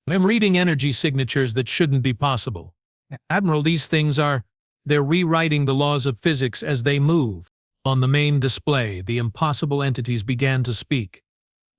"I'm reading energy signatures that shouldn't be possible. Admiral, they're rewriting the laws of physics as they move." On the main display, the impossible entities began to speak.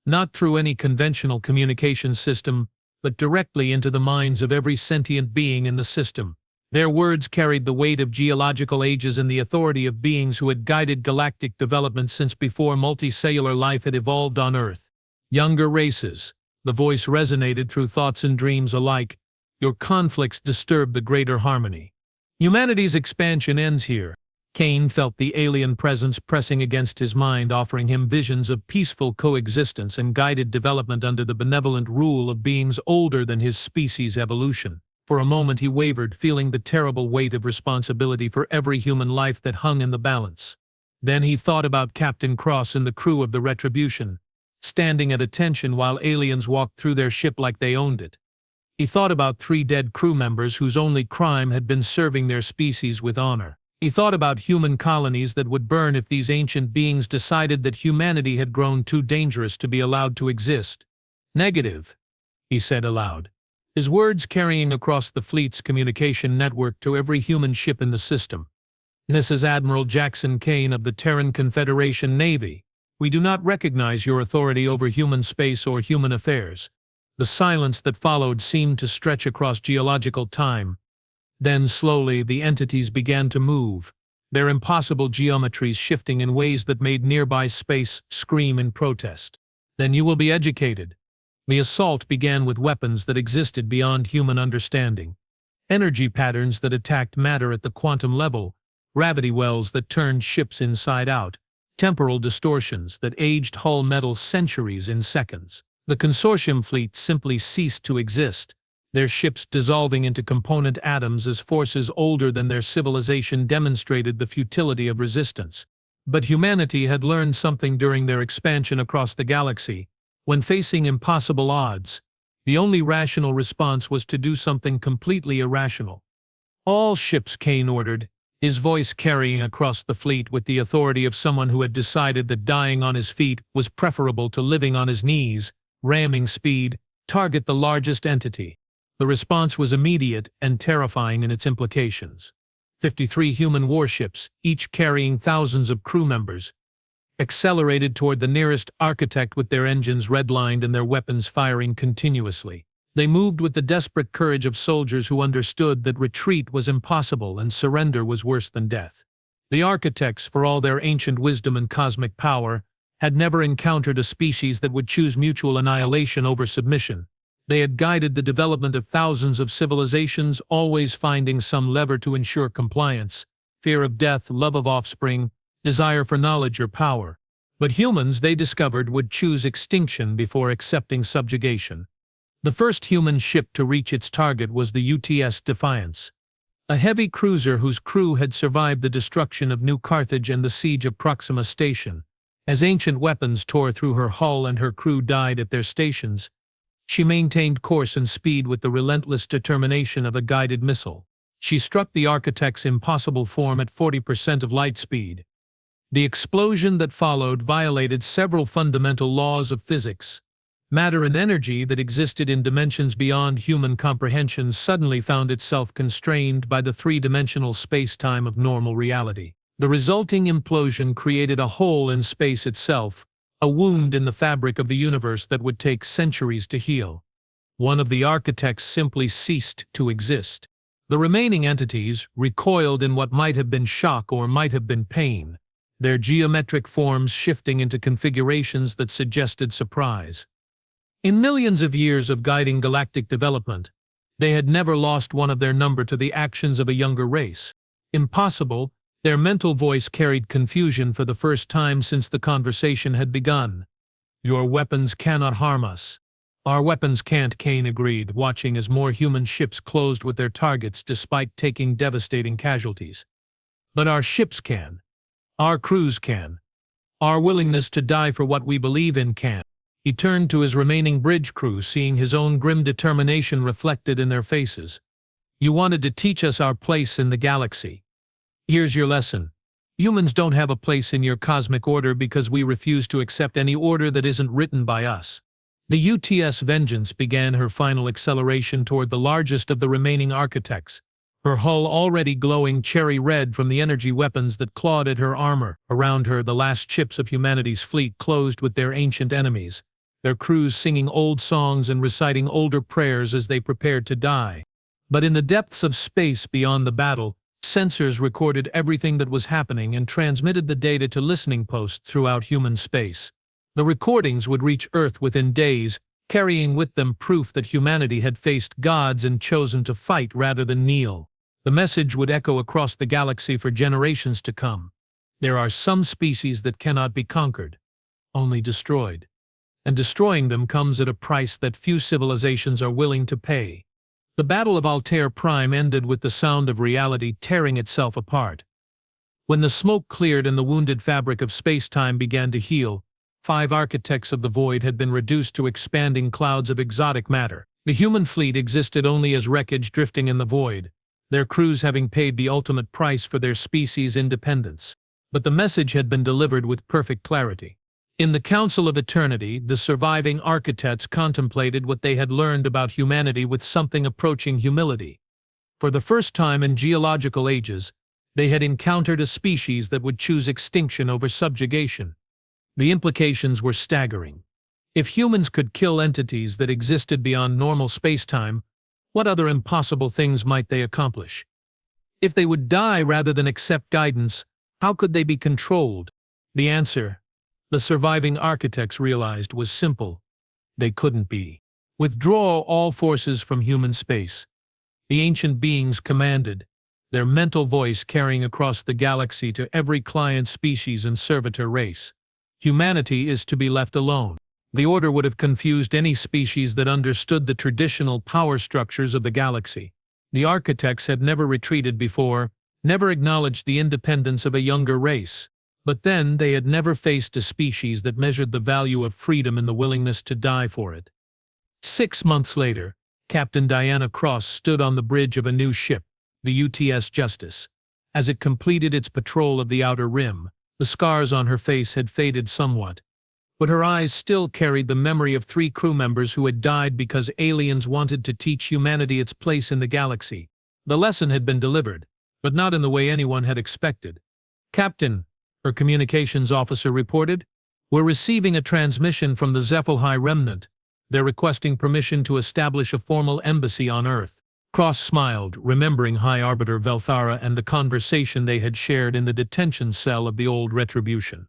Not through any conventional communication system, but directly into the minds of every sentient being in the system. Their words carried the weight of geological ages and the authority of beings who had guided galactic development since before multicellular life had evolved on Earth. "Younger races," the voice resonated through thoughts and dreams alike, "your conflicts disturb the greater harmony. Humanity's expansion ends here." Kane felt the alien presence pressing against his mind, offering him visions of peaceful coexistence and guided development under the benevolent rule of beings older than his species' evolution. For a moment he wavered, feeling the terrible weight of responsibility for every human life that hung in the balance. Then he thought about Captain Cross and the crew of the Retribution, standing at attention while aliens walked through their ship like they owned it. He thought about 3 dead crew members whose only crime had been serving their species with honor. He thought about human colonies that would burn if these ancient beings decided that humanity had grown too dangerous to be allowed to exist. Negative, he said aloud, his words carrying across the fleet's communication network to every human ship in the system. This is Admiral Jackson Kane of the Terran Confederation Navy. We do not recognize your authority over human space or human affairs. The silence that followed seemed to stretch across geological time. Then, slowly, the entities began to move, their impossible geometries shifting in ways that made nearby space scream in protest. Then you will be educated. The assault began with weapons that existed beyond human understanding. Energy patterns that attacked matter at the quantum level, gravity wells that turned ships inside out, temporal distortions that aged hull metal centuries in seconds. The consortium fleet simply ceased to exist, their ships dissolving into component atoms as forces older than their civilization demonstrated the futility of resistance. But humanity had learned something during their expansion across the galaxy. When facing impossible odds, the only rational response was to do something completely irrational. All ships, Kane ordered, his voice carrying across the fleet with the authority of someone who had decided that dying on his feet was preferable to living on his knees. Ramming speed, target the largest entity. The response was immediate and terrifying in its implications. 53 human warships, each carrying thousands of crew members, accelerated toward the nearest architect with their engines redlined and their weapons firing continuously. They moved with the desperate courage of soldiers who understood that retreat was impossible and surrender was worse than death. The architects, for all their ancient wisdom and cosmic power, had never encountered a species that would choose mutual annihilation over submission. They had guided the development of thousands of civilizations, always finding some lever to ensure compliance: fear of death, love of offspring, desire for knowledge or power. But humans, they discovered, would choose extinction before accepting subjugation. The first human ship to reach its target was the UTS Defiance, a heavy cruiser whose crew had survived the destruction of New Carthage and the siege of Proxima Station. As ancient weapons tore through her hull and her crew died at their stations, she maintained course and speed with the relentless determination of a guided missile. She struck the architect's impossible form at 40% of light speed. The explosion that followed violated several fundamental laws of physics. Matter and energy that existed in dimensions beyond human comprehension suddenly found itself constrained by the three-dimensional space-time of normal reality. The resulting implosion created a hole in space itself, a wound in the fabric of the universe that would take centuries to heal. One of the architects simply ceased to exist. The remaining entities recoiled in what might have been shock or might have been pain, their geometric forms shifting into configurations that suggested surprise. In millions of years of guiding galactic development, they had never lost one of their number to the actions of a younger race. Impossible. Their mental voice carried confusion for the first time since the conversation had begun. Your weapons cannot harm us. Our weapons can't, Kane agreed, watching as more human ships closed with their targets despite taking devastating casualties. But our ships can. Our crews can. Our willingness to die for what we believe in can. He turned to his remaining bridge crew, seeing his own grim determination reflected in their faces. You wanted to teach us our place in the galaxy. Here's your lesson. Humans don't have a place in your cosmic order because we refuse to accept any order that isn't written by us. The UTS Vengeance began her final acceleration toward the largest of the remaining architects, her hull already glowing cherry red from the energy weapons that clawed at her armor. Around her, the last ships of humanity's fleet closed with their ancient enemies, their crews singing old songs and reciting older prayers as they prepared to die. But in the depths of space beyond the battle, sensors recorded everything that was happening and transmitted the data to listening posts throughout human space. The recordings would reach Earth within days, carrying with them proof that humanity had faced gods and chosen to fight rather than kneel. The message would echo across the galaxy for generations to come. There are some species that cannot be conquered, only destroyed. And destroying them comes at a price that few civilizations are willing to pay. The Battle of Altair Prime ended with the sound of reality tearing itself apart. When the smoke cleared and the wounded fabric of space-time began to heal, 5 architects of the void had been reduced to expanding clouds of exotic matter. The human fleet existed only as wreckage drifting in the void, their crews having paid the ultimate price for their species' independence. But the message had been delivered with perfect clarity. In the Council of Eternity, the surviving architects contemplated what they had learned about humanity with something approaching humility. For the first time in geological ages, they had encountered a species that would choose extinction over subjugation. The implications were staggering. If humans could kill entities that existed beyond normal spacetime, what other impossible things might they accomplish? If they would die rather than accept guidance, how could they be controlled? The answer, the surviving architects realized, was simple. They couldn't be. Withdraw all forces from human space. The ancient beings commanded, their mental voice carrying across the galaxy to every client species and servitor race. Humanity is to be left alone. The order would have confused any species that understood the traditional power structures of the galaxy. The architects had never retreated before, never acknowledged the independence of a younger race. But then they had never faced a species that measured the value of freedom in the willingness to die for it. 6 months later, Captain Diana Cross stood on the bridge of a new ship, the UTS Justice. As it completed its patrol of the outer rim, the scars on her face had faded somewhat, but her eyes still carried the memory of 3 crew members who had died because aliens wanted to teach humanity its place in the galaxy. The lesson had been delivered, but not in the way anyone had expected. "Captain," her communications officer reported, "we're receiving a transmission from the Zephyr remnant. They're requesting permission to establish a formal embassy on Earth." Cross smiled, remembering High Arbiter Velthara and the conversation they had shared in the detention cell of the old Retribution.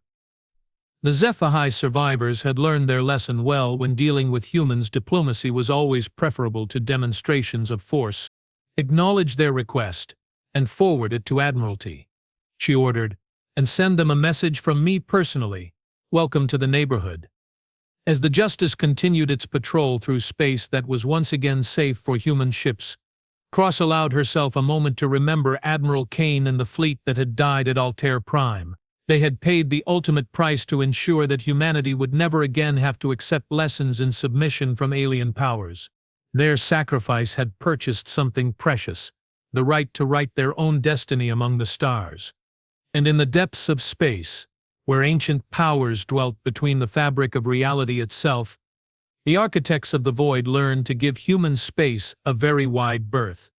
The Zephyr survivors had learned their lesson well. When dealing with humans, diplomacy was always preferable to demonstrations of force. "Acknowledge their request, and forward it to Admiralty," she ordered, "and send them a message from me personally. Welcome to the neighborhood." As the Justice continued its patrol through space that was once again safe for human ships, Cross allowed herself a moment to remember Admiral Kane and the fleet that had died at Altair Prime. They had paid the ultimate price to ensure that humanity would never again have to accept lessons in submission from alien powers. Their sacrifice had purchased something precious, the right to write their own destiny among the stars. And in the depths of space, where ancient powers dwelt between the fabric of reality itself, the architects of the void learned to give human space a very wide berth.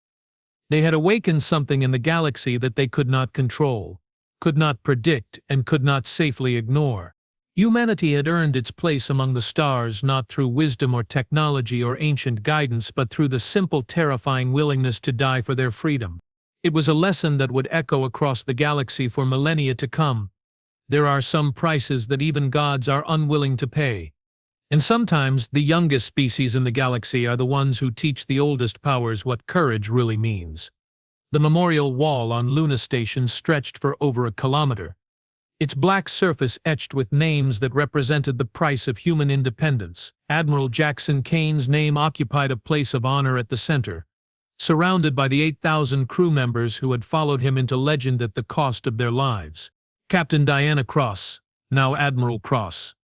They had awakened something in the galaxy that they could not control, could not predict, and could not safely ignore. Humanity had earned its place among the stars not through wisdom or technology or ancient guidance, but through the simple, terrifying willingness to die for their freedom. It was a lesson that would echo across the galaxy for millennia to come. There are some prices that even gods are unwilling to pay. And sometimes the youngest species in the galaxy are the ones who teach the oldest powers what courage really means. The memorial wall on Luna Station stretched for over a kilometer, its black surface etched with names that represented the price of human independence. Admiral Jackson Kane's name occupied a place of honor at the center, surrounded by the 8,000 crew members who had followed him into legend at the cost of their lives. Captain Diana Cross, now Admiral Cross,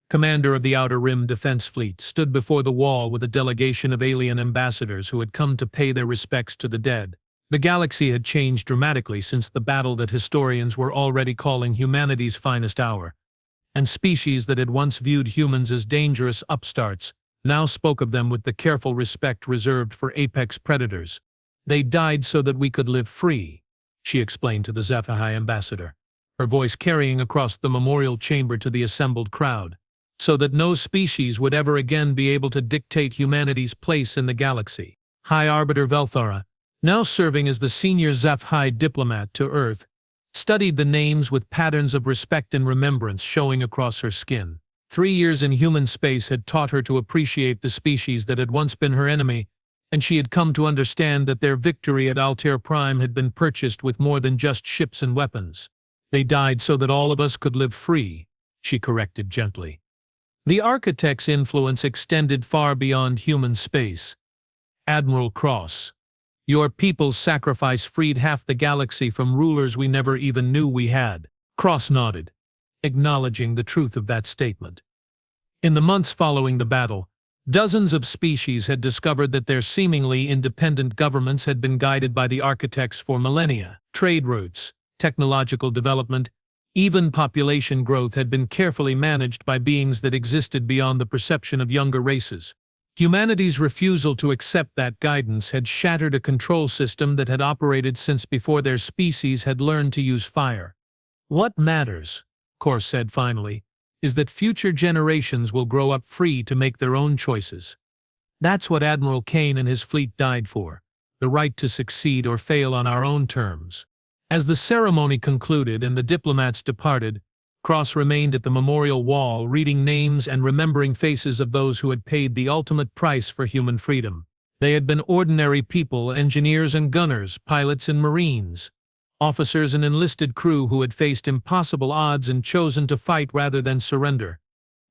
commander of the Outer Rim Defense Fleet, stood before the wall with a delegation of alien ambassadors who had come to pay their respects to the dead. The galaxy had changed dramatically since the battle that historians were already calling humanity's finest hour, and species that had once viewed humans as dangerous upstarts now spoke of them with the careful respect reserved for apex predators. "They died so that we could live free," she explained to the Zephyr ambassador, her voice carrying across the memorial chamber to the assembled crowd, "so that no species would ever again be able to dictate humanity's place in the galaxy." High Arbiter Velthara, now serving as the senior Zephyr diplomat to Earth, studied the names with patterns of respect and remembrance showing across her skin. 3 years in human space had taught her to appreciate the species that had once been her enemy, and she had come to understand that their victory at Altair Prime had been purchased with more than just ships and weapons. "They died so that all of us could live free," she corrected gently. The architect's influence extended far beyond human space. "Admiral Cross, your people's sacrifice freed half the galaxy from rulers we never even knew we had." Cross nodded, acknowledging the truth of that statement. In the months following the battle, Dozens of species had discovered that their seemingly independent governments had been guided by the architects for millennia. Trade routes, technological development, even population growth had been carefully managed by beings that existed beyond the perception of younger races. Humanity's refusal to accept that guidance had shattered a control system that had operated since before their species had learned to use fire. "What matters," Kor said finally, "is that future generations will grow up free to make their own choices. That's what Admiral Kane and his fleet died for, the right to succeed or fail on our own terms." As the ceremony concluded and the diplomats departed, Cross remained at the memorial wall, reading names and remembering faces of those who had paid the ultimate price for human freedom. They had been ordinary people, engineers and gunners, pilots and marines, officers and enlisted crew who had faced impossible odds and chosen to fight rather than surrender.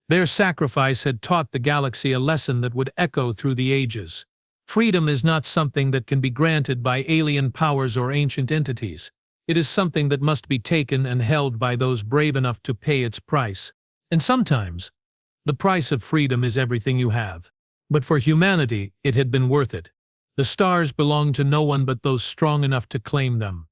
Their sacrifice had taught the galaxy a lesson that would echo through the ages. Freedom is not something that can be granted by alien powers or ancient entities. It is something that must be taken and held by those brave enough to pay its price. And sometimes, the price of freedom is everything you have. But for humanity, it had been worth it. The stars belonged to no one but those strong enough to claim them.